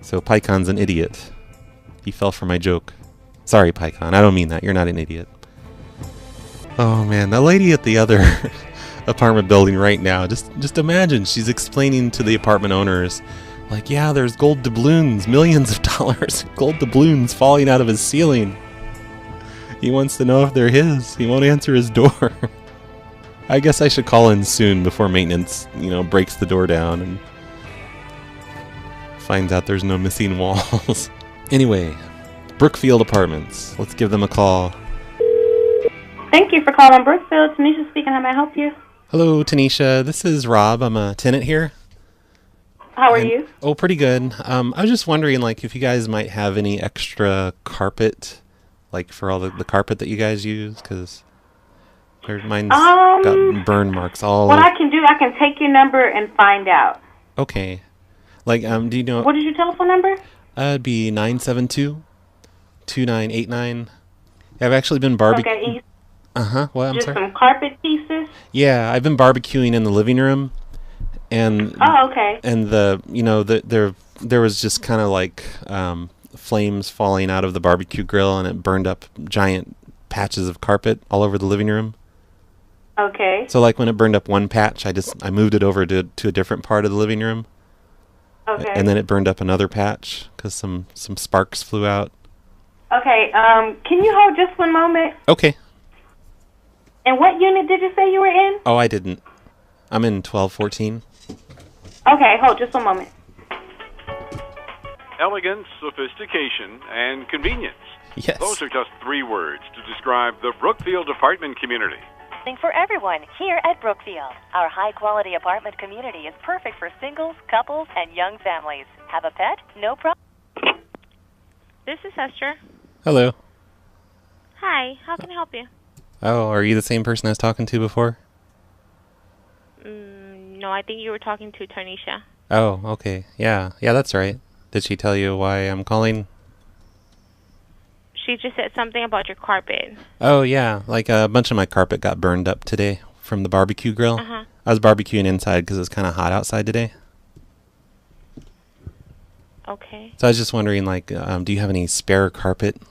So PyCon's an idiot. He fell for my joke. Sorry, PyCon. I don't mean that. You're not an idiot. Oh man, the lady at the other apartment building right now, just imagine she's explaining to the apartment owners, like, yeah, there's gold doubloons, millions of dollars, gold doubloons falling out of his ceiling. He wants to know if they're his. He won't answer his door. I guess I should call in soon before maintenance, breaks the door down and finds out there's no missing walls. Anyway, Brookfield Apartments. Let's give them a call. Thank you for calling Brookfield. Tanisha speaking. How may I help you? Hello, Tanisha. This is Rob. I'm a tenant here. How are you? Oh, pretty good. I was just wondering, if you guys might have any extra carpet, for all the carpet that you guys use, because mine's got burn marks all What over. I can do, I can take your number and find out. Okay. Do you know... What is your telephone number? It'd be 972-2989. I've actually been barbecuing... Okay. Uh-huh. What? I'm Just sorry. some carpet pieces? Yeah, I've been barbecuing in the living room, and... Oh, okay. And there was just kind of flames falling out of the barbecue grill, and it burned up giant patches of carpet all over the living room. Okay. So when it burned up one patch, I moved it over to a different part of the living room. Okay. And then it burned up another patch because some sparks flew out. Okay. Can you hold just one moment? Okay. And what unit did you say you were in? Oh, I didn't. I'm in 1214. Okay, hold just one moment. Elegance, sophistication, and convenience. Yes. Those are just 3 words to describe the Brookfield apartment community. For everyone here at Brookfield. Our high-quality apartment community is perfect for singles, couples, and young families. Have a pet? No problem. This is Esther. Hello. Hi, how can I help you? Oh, are you the same person I was talking to before? No, I think you were talking to Tanisha. Oh, okay. Yeah, that's right. Did she tell you why I'm calling? She just said something about your carpet. Oh, yeah. A bunch of my carpet got burned up today from the barbecue grill. Uh-huh. I was barbecuing inside because it was kind of hot outside today. Okay. So I was just wondering, do you have any spare carpet,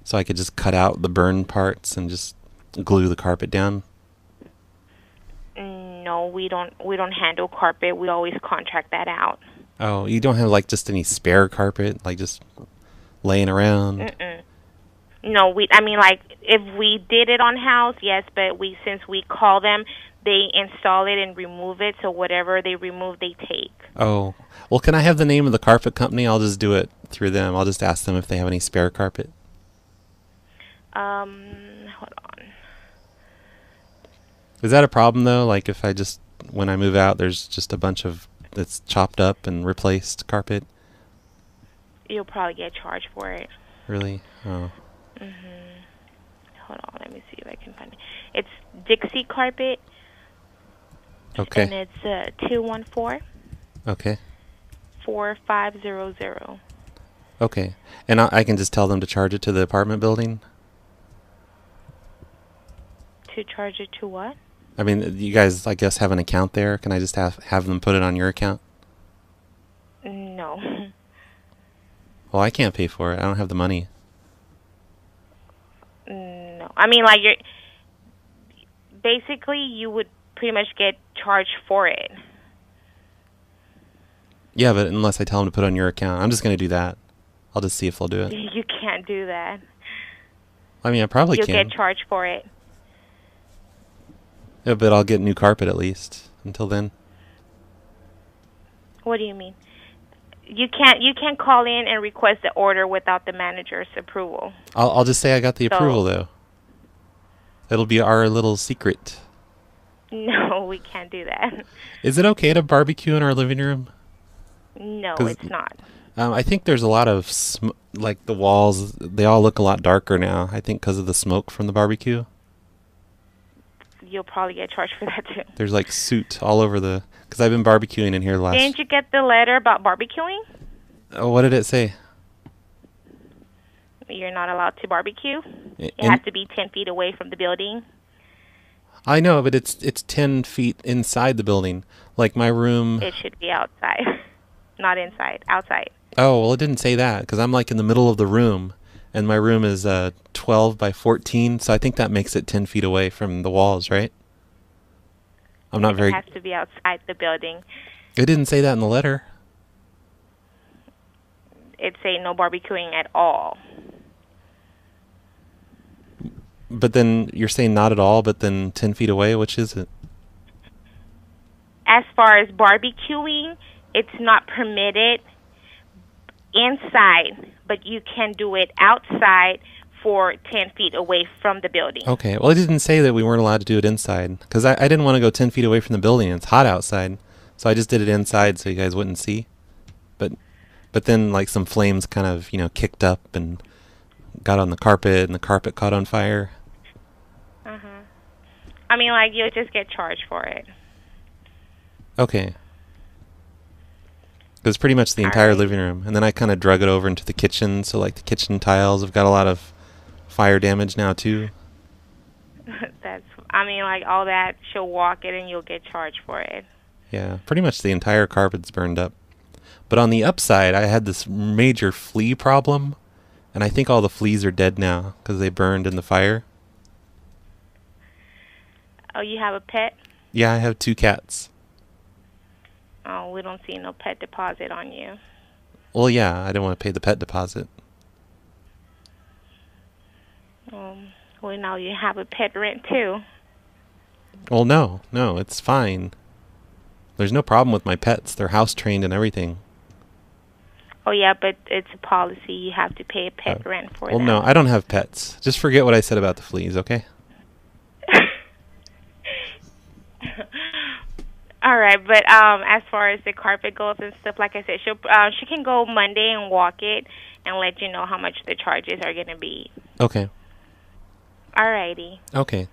so I could just cut out the burn parts and just glue the carpet down? No, we don't handle carpet. We always contract that out. Oh, you don't have just any spare carpet, just laying around? Mm-mm. No, if we did it on house, yes, but since we call them, they install it and remove it, so whatever they remove, they take. Oh, well, can I have the name of the carpet company? I'll just do it through them. I'll just ask them if they have any spare carpet. Hold on. Is that a problem, though? If when I move out, there's just a bunch of that's chopped up and replaced carpet? You'll probably get charged for it. Really? Oh. Hold on, let me see if I can find it. It's Dixie Carpet. Okay. And it's 214. Okay. 4500. Okay. And I can just tell them to charge it to the apartment building? To charge it to what? I mean, you guys, I guess, have an account there. Can I just have them put it on your account? No. Well, I can't pay for it. I don't have the money. No. Basically, you would pretty much get charged for it. Yeah, but unless I tell them to put it on your account. I'm just going to do that. I'll just see if they'll do it. You can't do that. I probably You'll can. get charged for it. Yeah, but I'll get new carpet at least until then. What do you mean? You can't call in and request the order without the manager's approval. I'll just say I got the So- approval though. It'll be our little secret. No, we can't do that. Is it okay to barbecue in our living room? No, 'Cause- it's not. I think there's a lot of like the walls. They all look a lot darker now. I think because of the smoke from the barbecue. You'll probably get charged for that too. There's like soot all over the. Because I've been barbecuing in here the last. Didn't you get the letter about barbecuing? Oh, what did it say? You're not allowed to barbecue. It In- has to be 10 feet away from the building. I know, but it's 10 feet inside the building. Like my room. It should be outside, not inside. Outside. Oh, well, it didn't say that because I'm like in the middle of the room, and my room is 12 by 14, so I think that makes it 10 feet away from the walls, right? I'm not very. It has to be outside the building. It didn't say that in the letter. It say no barbecuing at all. But then you're saying not at all, but then 10 feet away, which is it? As far as barbecuing, it's not permitted inside, but you can do it outside for 10 feet away from the building. Okay, well, it didn't say that we weren't allowed to do it inside because I didn't want to go 10 feet away from the building. It's hot outside, so I just did it inside so you guys wouldn't see. But then like some flames kind of kicked up and got on the carpet, and the carpet caught on fire. I mean, like, you'll just get charged for it. Okay. It was pretty much the entire living room, and then I kind of drug it over into the kitchen, so like the kitchen tiles have got a lot of fire damage now too. I mean, like, all that, she'll walk it and you'll get charged for it. Yeah, pretty much the entire carpet's burned up. But on the upside, I had this major flea problem, and I think all the fleas are dead now because they burned in the fire. Oh, you have a pet? Yeah, I have 2 cats. Oh, we don't see no pet deposit on you. Well, yeah, I didn't want to pay the pet deposit. Well, now you have a pet rent too. Well, no, it's fine. There's no problem with my pets. They're house trained and everything. Oh, yeah, but it's a policy. You have to pay a pet rent for Well, that. no, I don't have pets. Just forget what I said about the fleas, okay? All right, but as far as the carpet goes and stuff, like I said, she can go Monday and walk it and let you know how much the charges are going to be. Okay. All righty. Okay.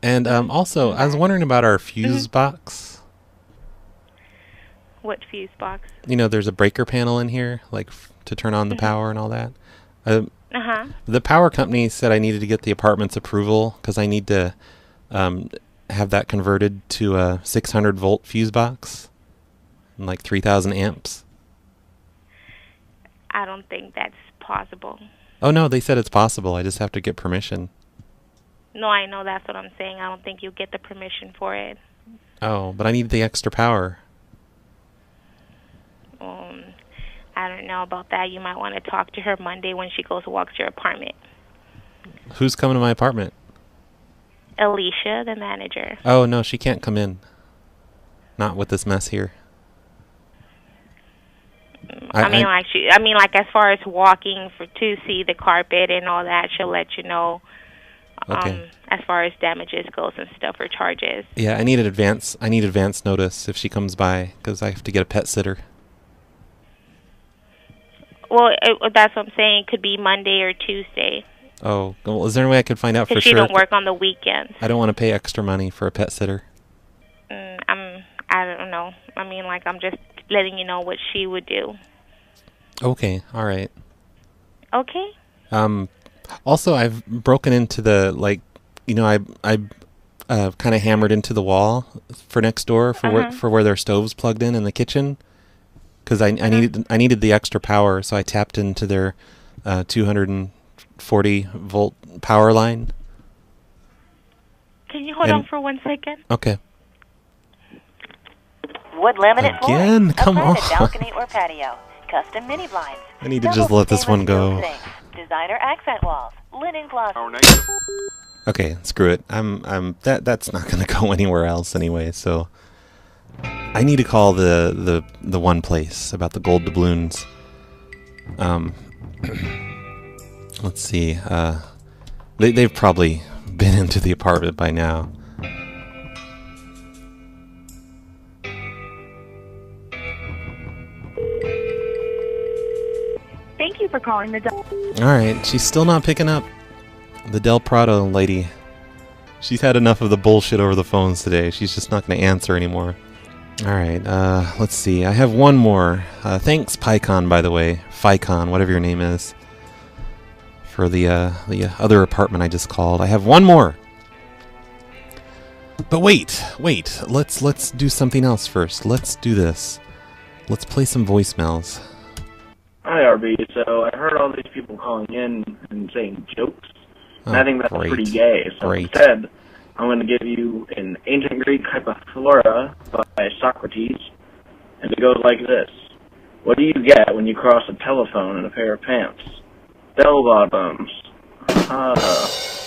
And also, I was wondering about our fuse box. What fuse box? There's a breaker panel in here, like to turn on the power and all that. The power company said I needed to get the apartment's approval because I need to have that converted to a 600-volt fuse box and like 3,000 amps. I don't think that's possible. Oh, no, they said it's possible. I just have to get permission. No, I know, that's what I'm saying. I don't think you'll get the permission for it. Oh, but I need the extra power. I don't know about that. You might want to talk to her Monday when she goes to walk to your apartment. Who's coming to my apartment? Alicia, the manager. Oh, no, she can't come in. Not with this mess here. I mean, as far as walking to see the carpet and all that, she'll let you know. Okay. As far as damages goes and stuff or charges. Yeah, I need advance notice if she comes by because I have to get a pet sitter. Well, that's what I'm saying. It could be Monday or Tuesday. Oh, well, is there any way I could find out for sure? Because she don't work on the weekends. I don't want to pay extra money for a pet sitter. I don't know. I mean, like, I'm just letting you know what she would do. Okay, all right. Okay. Also, I've broken into the, like, I kind of hammered into the wall for next door for where their stove's plugged in the kitchen. Because I needed the extra power, so I tapped into their 240-volt power line. Can you hold on for 1 second? Okay. Wood laminate Again? flooring, Come a private on. balcony or patio, custom mini blinds. I need to just let this one go. Sinks, designer accent walls, linen closet. Okay, screw it. That's not going to go anywhere else anyway. So, I need to call the one place about the gold doubloons. Let's see. They've probably been into the apartment by now. Thank you for calling the Alright, she's still not picking up. The Del Prado lady. She's had enough of the bullshit over the phones today. She's just not going to answer anymore. Alright, let's see. I have one more. Thanks, PyCon, by the way. PhyCon, whatever your name is. For the other apartment I just called. I have one more! But wait. Let's do something else first. Let's do this. Let's play some voicemails. Hi, RB. So I heard all these people calling in and saying jokes. And I think that's pretty gay. So instead, I'm going to give you an ancient Greek hypothora by Socrates. And it goes like this. What do you get when you cross a telephone and a pair of pants? Bell bottoms.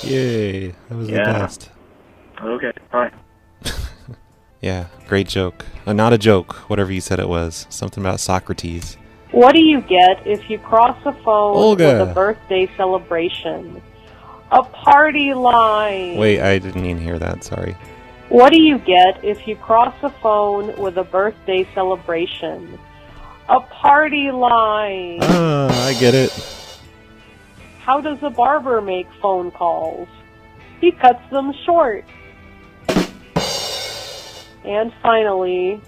Yay. That was the best. Okay, bye. Yeah, great joke. Not a joke, whatever you said it was. Something about Socrates. What do you get if you cross a phone Olga. with a birthday celebration? A party line. Wait, I didn't even hear that, sorry. What do you get if you cross a phone with a birthday celebration? A party line. I get it. How does a barber make phone calls? He cuts them short. And finally,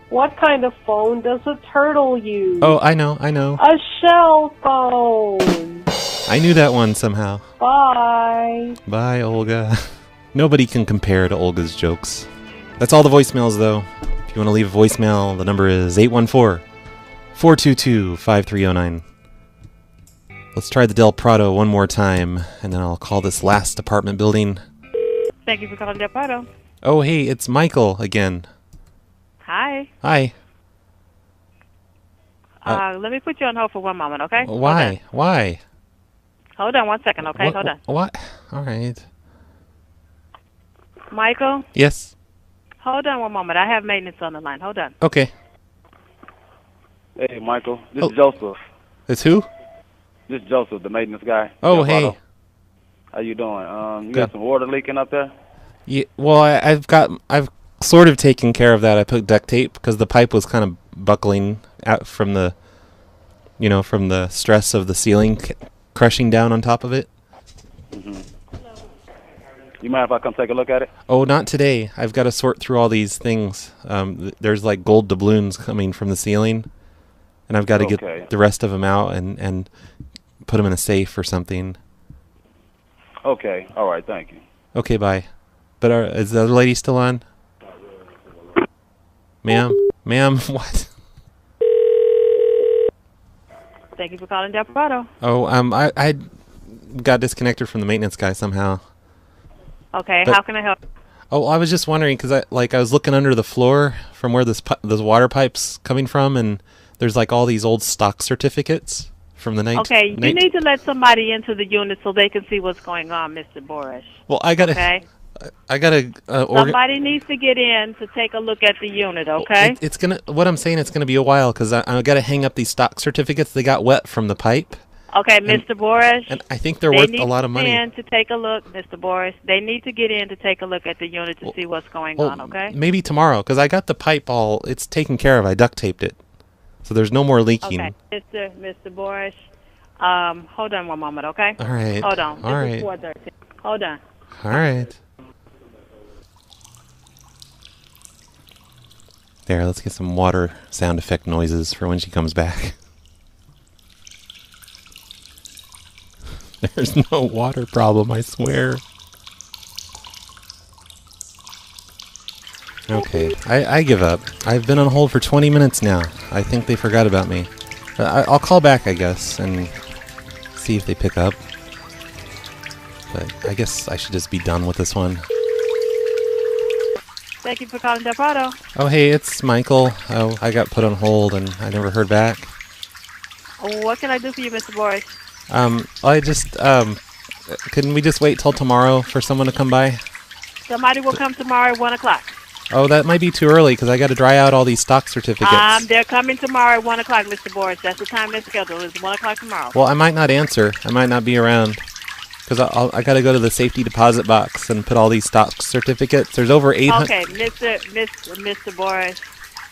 what kind of phone does a turtle use? Oh, I know. A shell phone. I knew that one somehow. Bye. Bye, Olga. Nobody can compare to Olga's jokes. That's all the voicemails, though. If you want to leave a voicemail, the number is 814-422-5309. Let's try the Del Prado one more time, and then I'll call this last apartment building. Thank you for calling Del Prado. Oh, hey, it's Michael again. Hi. Hi. Let me put you on hold for one moment, okay? Why? Why? Hold on 1 second, okay? Hold on. What? All right. Michael? Yes? Hold on 1 moment. I have maintenance on the line. Hold on. Okay. Hey, Michael. This is Joseph. It's who? This is Joseph, the maintenance guy. Oh, hey. How you doing? You got some water leaking up there? Yeah. Well, I've sort of taken care of that. I put duct tape because the pipe was kind of buckling out from the, from the stress of the ceiling crushing down on top of it. Mm-hmm. You mind if I come take a look at it? Oh, not today. I've got to sort through all these things. There's like gold doubloons coming from the ceiling, and I've got to get the rest of them out and put them in a safe or something. Okay. All right. Thank you. Okay, bye. But is the other lady still on? Ma'am? What? Thank you for calling Del Prado. Oh, I got disconnected from the maintenance guy somehow. Okay, But- how can I help? Oh, I was just wondering because I was looking under the floor from where this water pipe's coming from, and there's like all these old stock certificates from the night. Okay, you need to let somebody into the unit so they can see what's going on, Mr. Boris. Well, I gotta. Okay. I gotta. Somebody needs to get in to take a look at the unit. Okay. It's gonna. What I'm saying, it's gonna be a while because I gotta hang up these stock certificates. They got wet from the pipe. Okay, Mr. Boris. And I think they're worth a lot of money. They need to take a look, Mr. Boris. They need to get in to take a look at the unit to see what's going on. Okay. Maybe tomorrow because I got the pipe all. It's taken care of. I duct taped it, so there's no more leaking. Okay, Mr. Boris. Hold on 1 moment, okay? All right. Hold on. All This is right. 4:13. Hold on. All right. There, let's get some water sound effect noises for when she comes back. There's no water problem, I swear. Okay, I give up. I've been on hold for 20 minutes now. I think they forgot about me. I'll call back, I guess, and see if they pick up. But I guess I should just be done with this one. Thank you for calling Del Prado. Oh, hey, it's Michael. Oh, I got put on hold and I never heard back. What can I do for you, Mr. Boris? I just, couldn't we just wait till tomorrow for someone to come by? Somebody will come tomorrow at 1 o'clock. Oh, that might be too early because I got to dry out all these stock certificates. They're coming tomorrow at 1 o'clock, Mr. Boris. That's the time they're scheduled. It's 1 o'clock tomorrow. Well, I might not answer. I might not be around because I got to go to the safety deposit box and put all these stock certificates. There's over 800. Okay, Mr. Boris.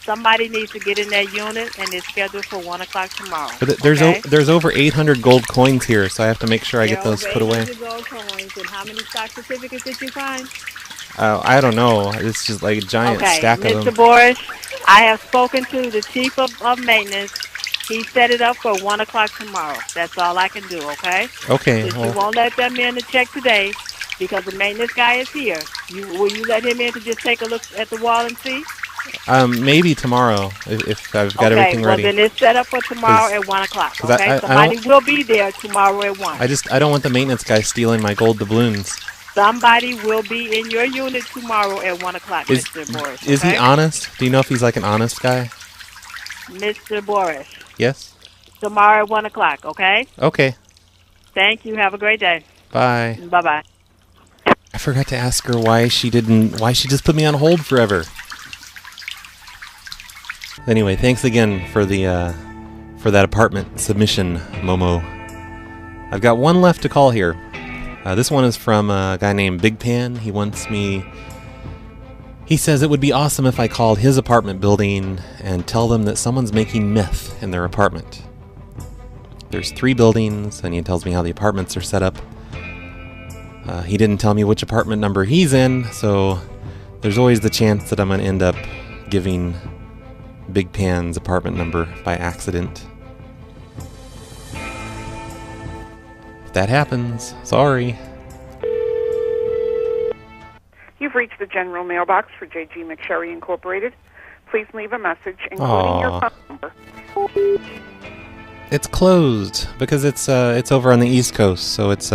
Somebody needs to get in that unit, and it's scheduled for 1 o'clock tomorrow. But there's over 800 gold coins here, so I have to make sure I get those put away. Gold coins, and how many stock certificates did you find? I don't know. It's just like a giant stack of them. Mr. Boris, I have spoken to the chief of maintenance. He set it up for 1 o'clock tomorrow. That's all I can do, okay? Okay. If you won't let them in to check today, because the maintenance guy is here, will you let him in to just take a look at the wall and see? Maybe tomorrow if I've got everything ready. Okay, well then it's set up for tomorrow at 1 o'clock. Okay, somebody will be there tomorrow at 1. I don't want the maintenance guy stealing my gold doubloons. Somebody will be in your unit tomorrow at 1 o'clock, Mr. Boris. Is he honest? Do you know if he's like an honest guy? Mr. Boris. Yes. Tomorrow at 1 o'clock. Okay. Okay. Thank you. Have a great day. Bye. Bye bye. I forgot to ask her why she just put me on hold forever. Anyway, thanks again for that apartment submission, Momo. I've got one left to call here. This one is from a guy named Big Pan. He says it would be awesome if I called his apartment building and tell them that someone's making meth in their apartment. There's 3 buildings, and he tells me how the apartments are set up. He didn't tell me which apartment number he's in, so there's always the chance that I'm going to end up giving Big Pan's apartment number by accident. If that happens, sorry. You've reached the general mailbox for J.G. McSherry Incorporated. Please leave a message, including your phone number. It's closed because it's over on the East Coast, so it's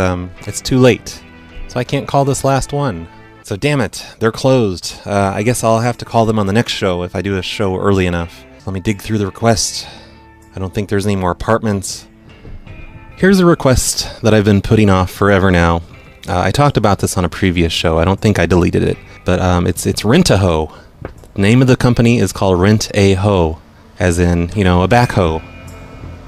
too late. So I can't call this last one. So damn it, they're closed. I guess I'll have to call them on the next show if I do a show early enough. Let me dig through the request. I don't think there's any more apartments. Here's a request that I've been putting off forever now. I talked about this on a previous show. I don't think I deleted it, but it's Rent-A-Hoe. The name of the company is called Rent-A-Hoe, as in, a backhoe.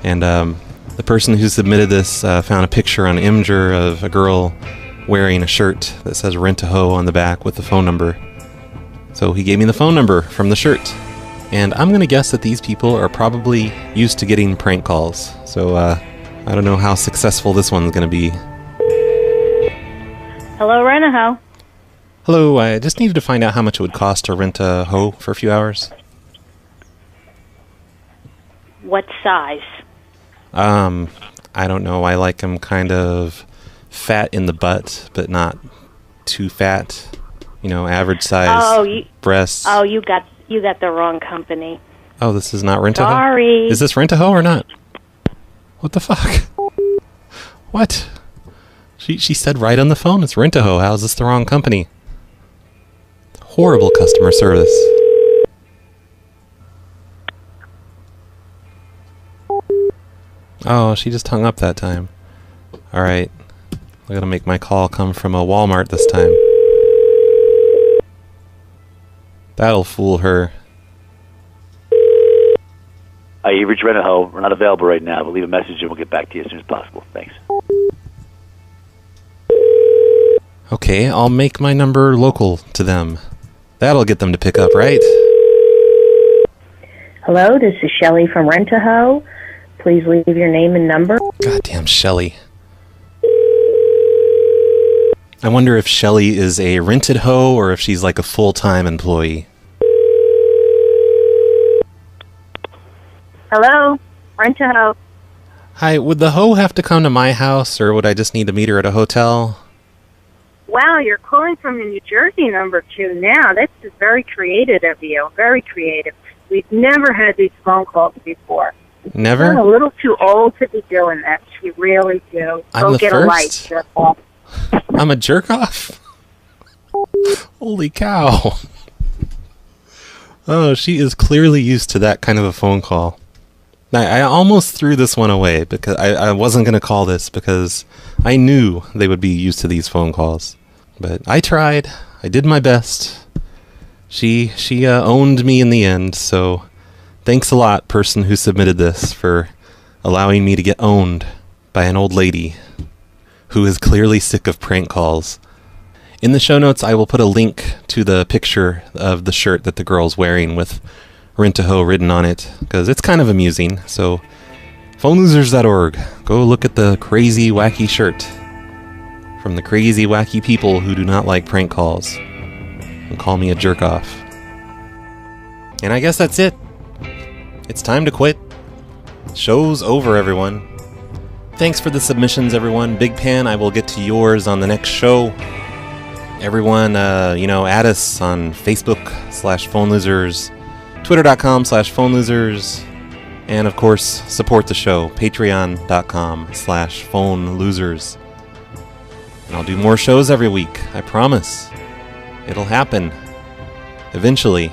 And the person who submitted this found a picture on Imgur of a girl wearing a shirt that says Rent-A-Hoe on the back with the phone number. So he gave me the phone number from the shirt. And I'm going to guess that these people are probably used to getting prank calls. So I don't know how successful this one's going to be. Hello, Rent-A-Hoe. Hello, I just needed to find out how much it would cost to rent a hoe for a few hours. What size? I don't know. I like them kind of fat in the butt, but not too fat. Average size breasts. Oh, you got the wrong company. Oh, this is not Rent-A-Hoe? Sorry. Is this Rent-A-Hoe or not? What the fuck? What? She said right on the phone it's Rent-A-Hoe. How is this the wrong company? Horrible customer service. Oh, she just hung up that time. Alright. I gotta make my call come from a Walmart this time. That'll fool her. You've reached Rent-A-Hoe. We're not available right now. We'll leave a message and we'll get back to you as soon as possible. Thanks. Okay, I'll make my number local to them. That'll get them to pick up, right? Hello, this is Shelley from Rent-A-Hoe. Please leave your name and number. Goddamn Shelley. I wonder if Shelley is a rented hoe or if she's like a full-time employee. Hello, Rent-A-Hoe. Hi, would the hoe have to come to my house or would I just need to meet her at a hotel? Wow, you're calling from a New Jersey number 2 now. This is very creative of you. Very creative. We've never had these phone calls before. Never? You're a little too old to be doing that. You really do. Go get a light. I'm a jerk-off? Holy cow. Oh, she is clearly used to that kind of a phone call. I almost threw this one away because I wasn't going to call this because I knew they would be used to these phone calls. But I tried. I did my best. She owned me in the end, so thanks a lot, person who submitted this, for allowing me to get owned by an old lady who is clearly sick of prank calls. In the show notes, I will put a link to the picture of the shirt that the girl's wearing with Rent-A-Ho written on it, because it's kind of amusing. So, phonelosers.org. Go look at the crazy, wacky shirt from the crazy, wacky people who do not like prank calls and call me a jerk-off. And I guess that's it. It's time to quit. Show's over, everyone. Thanks for the submissions, everyone. Big Pan, I will get to yours on the next show. Everyone, add us on Facebook/PhoneLosers, Twitter.com/PhoneLosers, and of course, support the show, Patreon.com/PhoneLosers. And I'll do more shows every week, I promise. It'll happen. Eventually.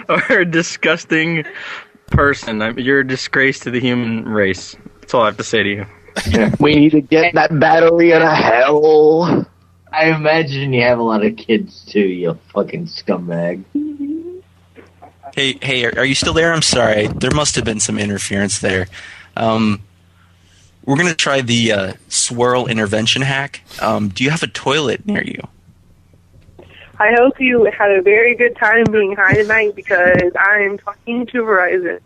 Or a disgusting person. You're a disgrace to the human race. That's all I have to say to you. We need to get that battery out of hell. I imagine you have a lot of kids too, you fucking scumbag. Hey, are you still there? I'm sorry. There must have been some interference there. We're going to try the swirl intervention hack. Do you have a toilet near you? I hope you had a very good time being high tonight because I am talking to Verizon.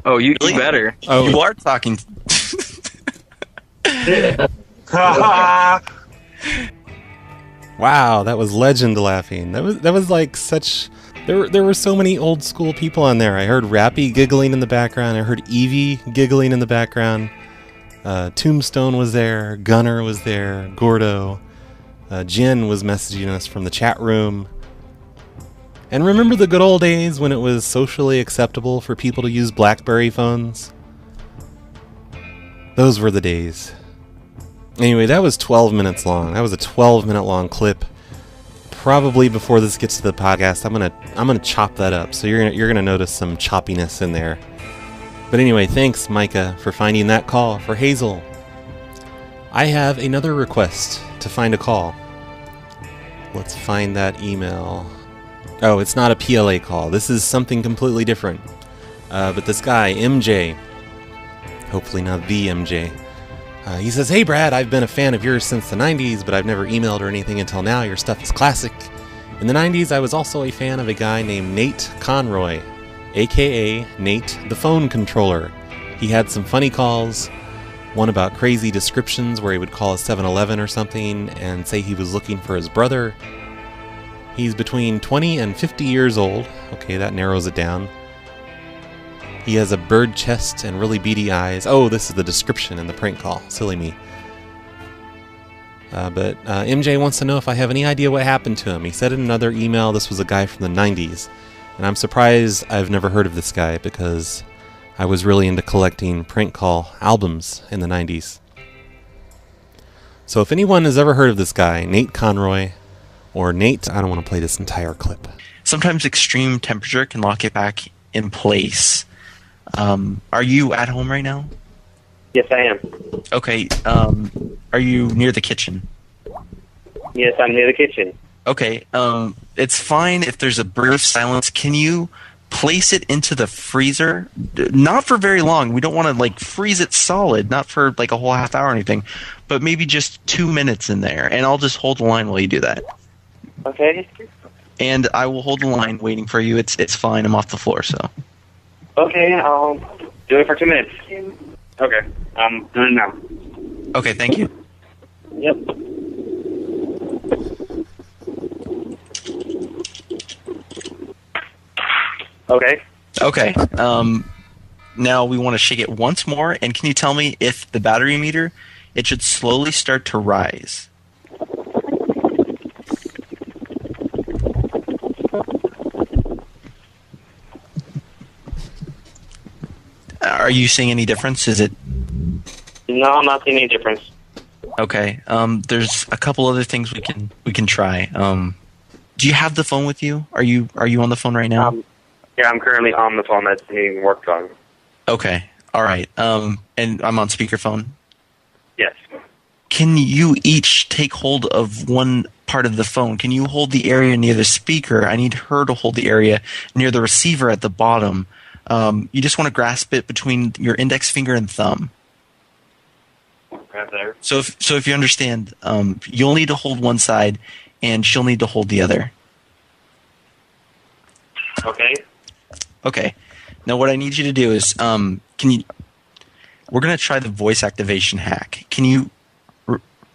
Oh, you better. Oh, you are talking. Wow, that was legend laughing. That was like such. There were so many old school people on there. I heard Rappy giggling in the background. I heard Evie giggling in the background. Tombstone was there. Gunner was there. Gordo. Jen was messaging us from the chat room. And remember the good old days when it was socially acceptable for people to use BlackBerry phones? Those were the days. Anyway, that was 12 minutes long. That was a 12-minute long clip. Probably before this gets to the podcast, I'm gonna chop that up. So you're gonna notice some choppiness in there. But anyway, thanks Micah for finding that call for Hazel. I have another request to find a call. Let's find that email. Oh, it's not a PLA call. This is something completely different. But this guy, MJ, hopefully not the MJ, he says, "Hey Brad, I've been a fan of yours since the 90s, but I've never emailed or anything until now. Your stuff is classic. In the 90s, I was also a fan of a guy named Nate Conroy, aka Nate the Phone Controller. He had some funny calls. One about crazy descriptions where he would call a 7-Eleven or something and say he was looking for his brother. He's between 20 and 50 years old. Okay, that narrows it down. He has a bird chest and really beady eyes. Oh, this is the description in the prank call. Silly me. But MJ wants to know if I have any idea what happened to him. He said in another email this was a guy from the 90s. And I'm surprised I've never heard of this guy because I was really into collecting prank call albums in the 90s. So if anyone has ever heard of this guy, Nate Conroy, or Nate, I don't want to play this entire clip. Sometimes extreme temperature can lock it back in place. Are you at home right now? Yes, I am. Okay, are you near the kitchen? Yes, I'm near the kitchen. Okay, it's fine if there's a brief silence. Can you place it into the freezer? Not for very long. We don't want to like freeze it solid, not for like a whole half hour or anything, but maybe just 2 minutes in there, and I'll just hold the line while you do that. Okay. And I will hold the line waiting for you. It's fine. I'm off the floor, so. Okay, I'll do it for 2 minutes. Okay, I'm doing it now. Okay, thank you. Yep. Okay. Okay. Now we want to shake it once more, and can you tell me if the battery meter, it should slowly start to rise? Are you seeing any difference? Is it? No, I'm not seeing any difference. Okay. There's a couple other things we can try. Do you have the phone with you? Are you on the phone right now? Yeah, I'm currently on the phone that's being worked on. Okay. All right. And I'm on speakerphone. Yes. Can you each take hold of one part of the phone? Can you hold the area near the speaker? I need her to hold the area near the receiver at the bottom. You just want to grasp it between your index finger and thumb. Right there. So if you understand, you'll need to hold one side, and she'll need to hold the other. Okay. Okay. Now what I need you to do is, we're going to try the voice activation hack. Can you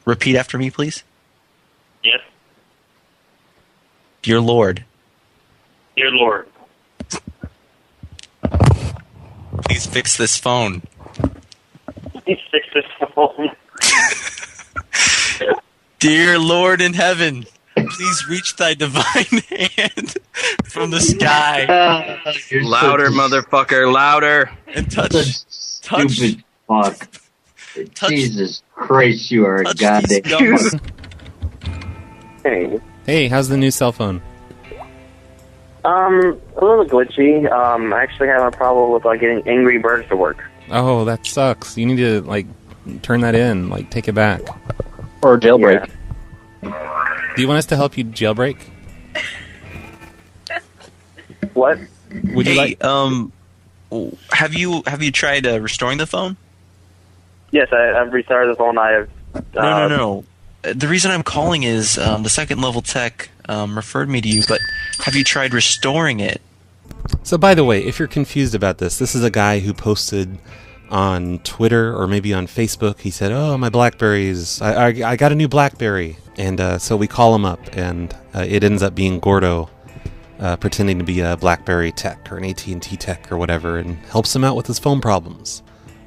repeat after me, please? Yes. Dear Lord. Dear Lord. Please fix this phone. Please fix this phone. Dear Lord in heaven, please reach thy divine hand from the sky. Louder, motherfucker, louder. And touch. Stupid fuck. Jesus Christ, you are a goddamn. Hey, how's the new cell phone? A little glitchy. I actually have a problem with getting Angry Birds to work. Oh, that sucks. You need to turn that in, take it back. Or jailbreak. Yeah. Do you want us to help you jailbreak? What? Would you like? Have you tried restoring the phone? Yes, I've restarted the phone. I have. No. The reason I'm calling is the second level tech referred me to you, but have you tried restoring it? So, by the way, if you're confused about this is a guy who posted on Twitter or maybe on Facebook. He said, "Oh, my BlackBerries! I got a new BlackBerry," and so we call him up, and it ends up being Gordo, pretending to be a BlackBerry tech or an AT&T tech or whatever, and helps him out with his phone problems.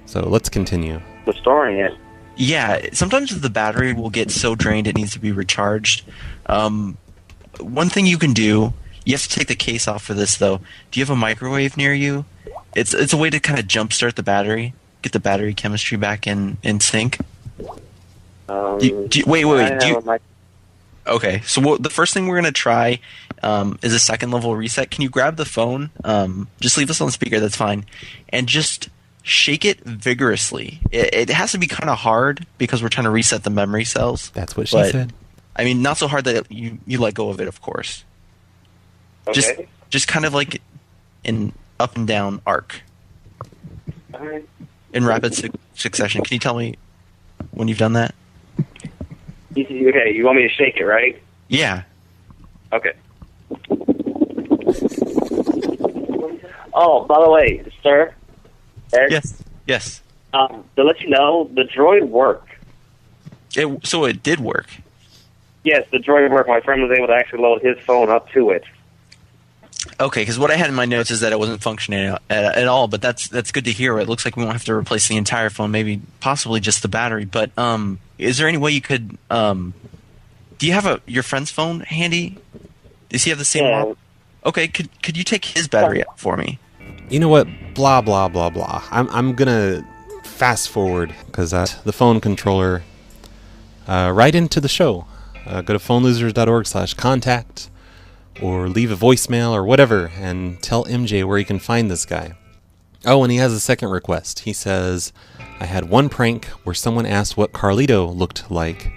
So let's continue. Restoring it. Yeah, sometimes the battery will get so drained it needs to be recharged. One thing you can do, you have to take the case off for this though. Do you have a microwave near you? It's a way to kind of jumpstart the battery, get the battery chemistry back in sync. Wait. Okay, so the first thing we're going to try is a second level reset. Can you grab the phone? Just leave us on speaker, that's fine. And just shake it vigorously. It has to be kind of hard because we're trying to reset the memory cells. That's what she said. I mean, not so hard that you let go of it, of course. Okay. Just kind of like in up and down arc. All right. In rapid succession. Can you tell me when you've done that? Okay, you want me to shake it, right? Yeah. Okay. Oh, by the way, sir. Eric? Yes. To let you know, the droid worked. So it did work? Yes, the droid worked. My friend was able to actually load his phone up to it. Okay, because what I had in my notes is that it wasn't functioning at all, but that's good to hear. It looks like we won't have to replace the entire phone, maybe possibly just the battery. But is there any way you could... do you have your friend's phone handy? Does he have the same model? Okay, could you take his battery out for me? You know what? Blah, blah, blah, blah. I'm going to fast forward because the phone controller right into the show. Go to phonelosers.org/contact or leave a voicemail or whatever and tell MJ where you can find this guy. Oh, and he has a second request. He says, I had one prank where someone asked what Carlito looked like,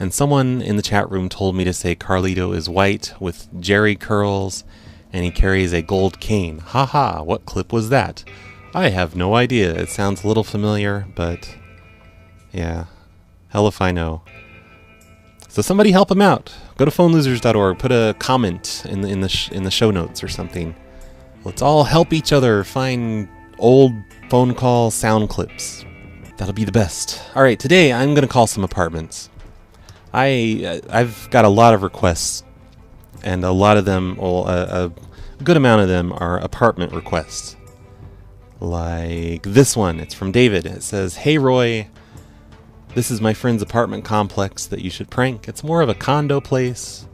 and someone in the chat room told me to say Carlito is white with Jerry curls and he carries a gold cane. Haha, what clip was that? I have no idea. It sounds a little familiar, but yeah, hell if I know. So somebody help him out. Go to phonelosers.org. Put a comment in the show notes or something. Let's all help each other find old phone call sound clips. That'll be the best. All right, today I'm going to call some apartments. I've got a lot of requests, and a lot of them, well, a good amount of them are apartment requests. Like this one. It's from David. It says, Hey Roy, this is my friend's apartment complex that you should prank. It's more of a condo place,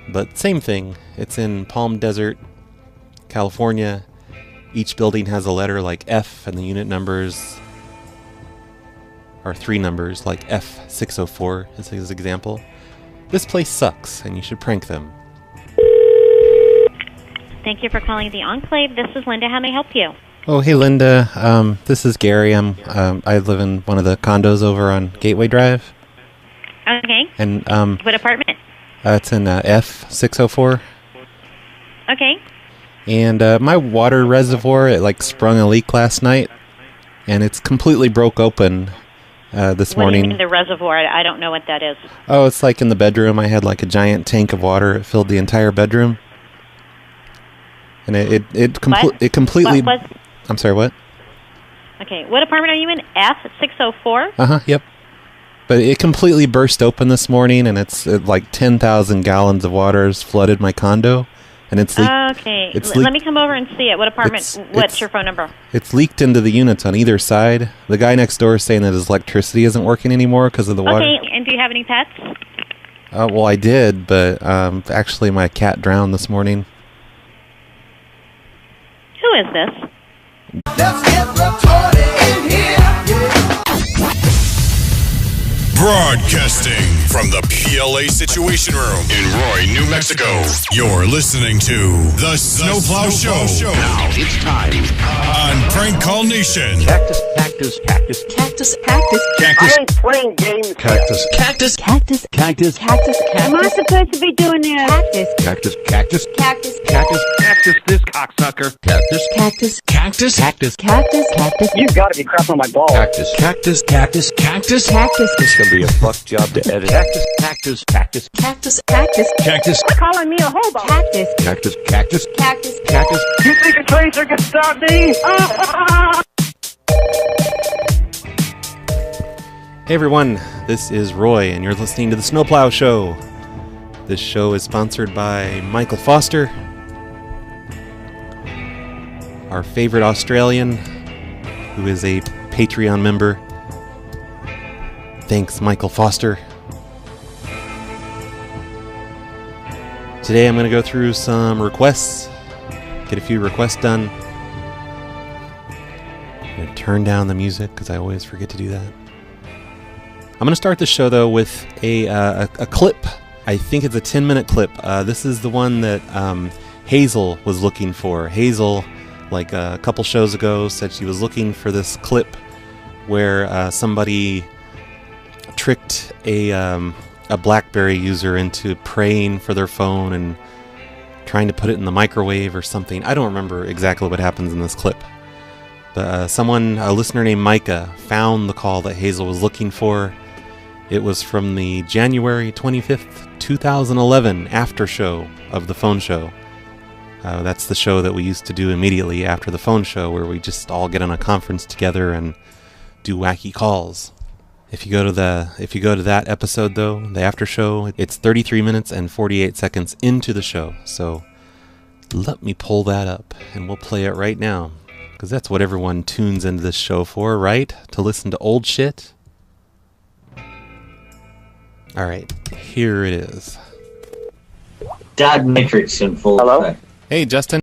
but same thing. It's in Palm Desert, California, Each building has a letter like F, and the unit numbers are 3 numbers, like F604 is his example. This place sucks, and you should prank them. Thank you for calling the Enclave. This is Linda. How may I help you? Oh, hey, Linda. This is Gary. I live in one of the condos over on Gateway Drive. Okay. And what apartment? It's in F604. Okay. And my water reservoir, it sprung a leak last night, and it's completely broke open this morning. What do you mean the reservoir? I don't know what that is. Oh, it's in the bedroom. I had a giant tank of water. It filled the entire bedroom. And it completely... I'm sorry, what? Okay, what apartment are you in? F604? Uh-huh, yep. But it completely burst open this morning, and it's 10,000 gallons of water has flooded my condo, and it's leaked. Okay, let me come over and see it. What apartment? What's your phone number? It's leaked into the units on either side. The guy next door is saying that his electricity isn't working anymore because of the water. Okay, and do you have any pets? Well, I did, but actually my cat drowned this morning. Who is this? Let's get retarded in here. Broadcasting from the PLA Situation Room in Roy, New Mexico. You're listening to The Snowplow Show. Now it's time On Prank Call Nation. Cactus, cactus, cactus. Cactus, cactus. Cactus. I ain't playing games. Cactus. Cactus. Cactus. Cactus. Cactus. Am I supposed to be doing this? Cactus. Cactus, cactus. Cactus. Cactus, cactus, this cocksucker. Cactus. Cactus. Cactus. Cactus. Cactus. Cactus. You gotta be crapping on my balls. Cactus. Cactus. Cactus. Cactus. Cactus. It's gonna be a fuck job to edit. Cactus. Cactus. Cactus. Cactus. Cactus. Cactus. Calling me a hobo. Cactus. Cactus. Cactus. Cactus. Cactus. You think a tracer can stop me? Hey everyone, this is Roy, and you're listening to The Snowplow Show. This show is sponsored by Michael Foster, our favorite Australian, who is a Patreon member. Thanks, Michael Foster. Today I'm going to go through some requests, get a few requests done. I'm going to turn down the music because I always forget to do that. I'm going to start the show, though, with a clip. I think it's a 10-minute clip. This is the one that Hazel was looking for. Hazel, a couple shows ago, said she was looking for this clip where somebody tricked a BlackBerry user into praying for their phone and trying to put it in the microwave or something. I don't remember exactly what happens in this clip. But a listener named Micah, found the call that Hazel was looking for. It was from the January 25th, 2011 after show of the phone show. That's the show that we used to do immediately after the phone show, where we just all get on a conference together and do wacky calls. If you go to that episode, though, the after show, it's 33 minutes and 48 seconds into the show. So let me pull that up, and we'll play it right now, because that's what everyone tunes into this show for, right? To listen to old shit. All right, here it is. Dad Matrix in full effect. Hey, Justin.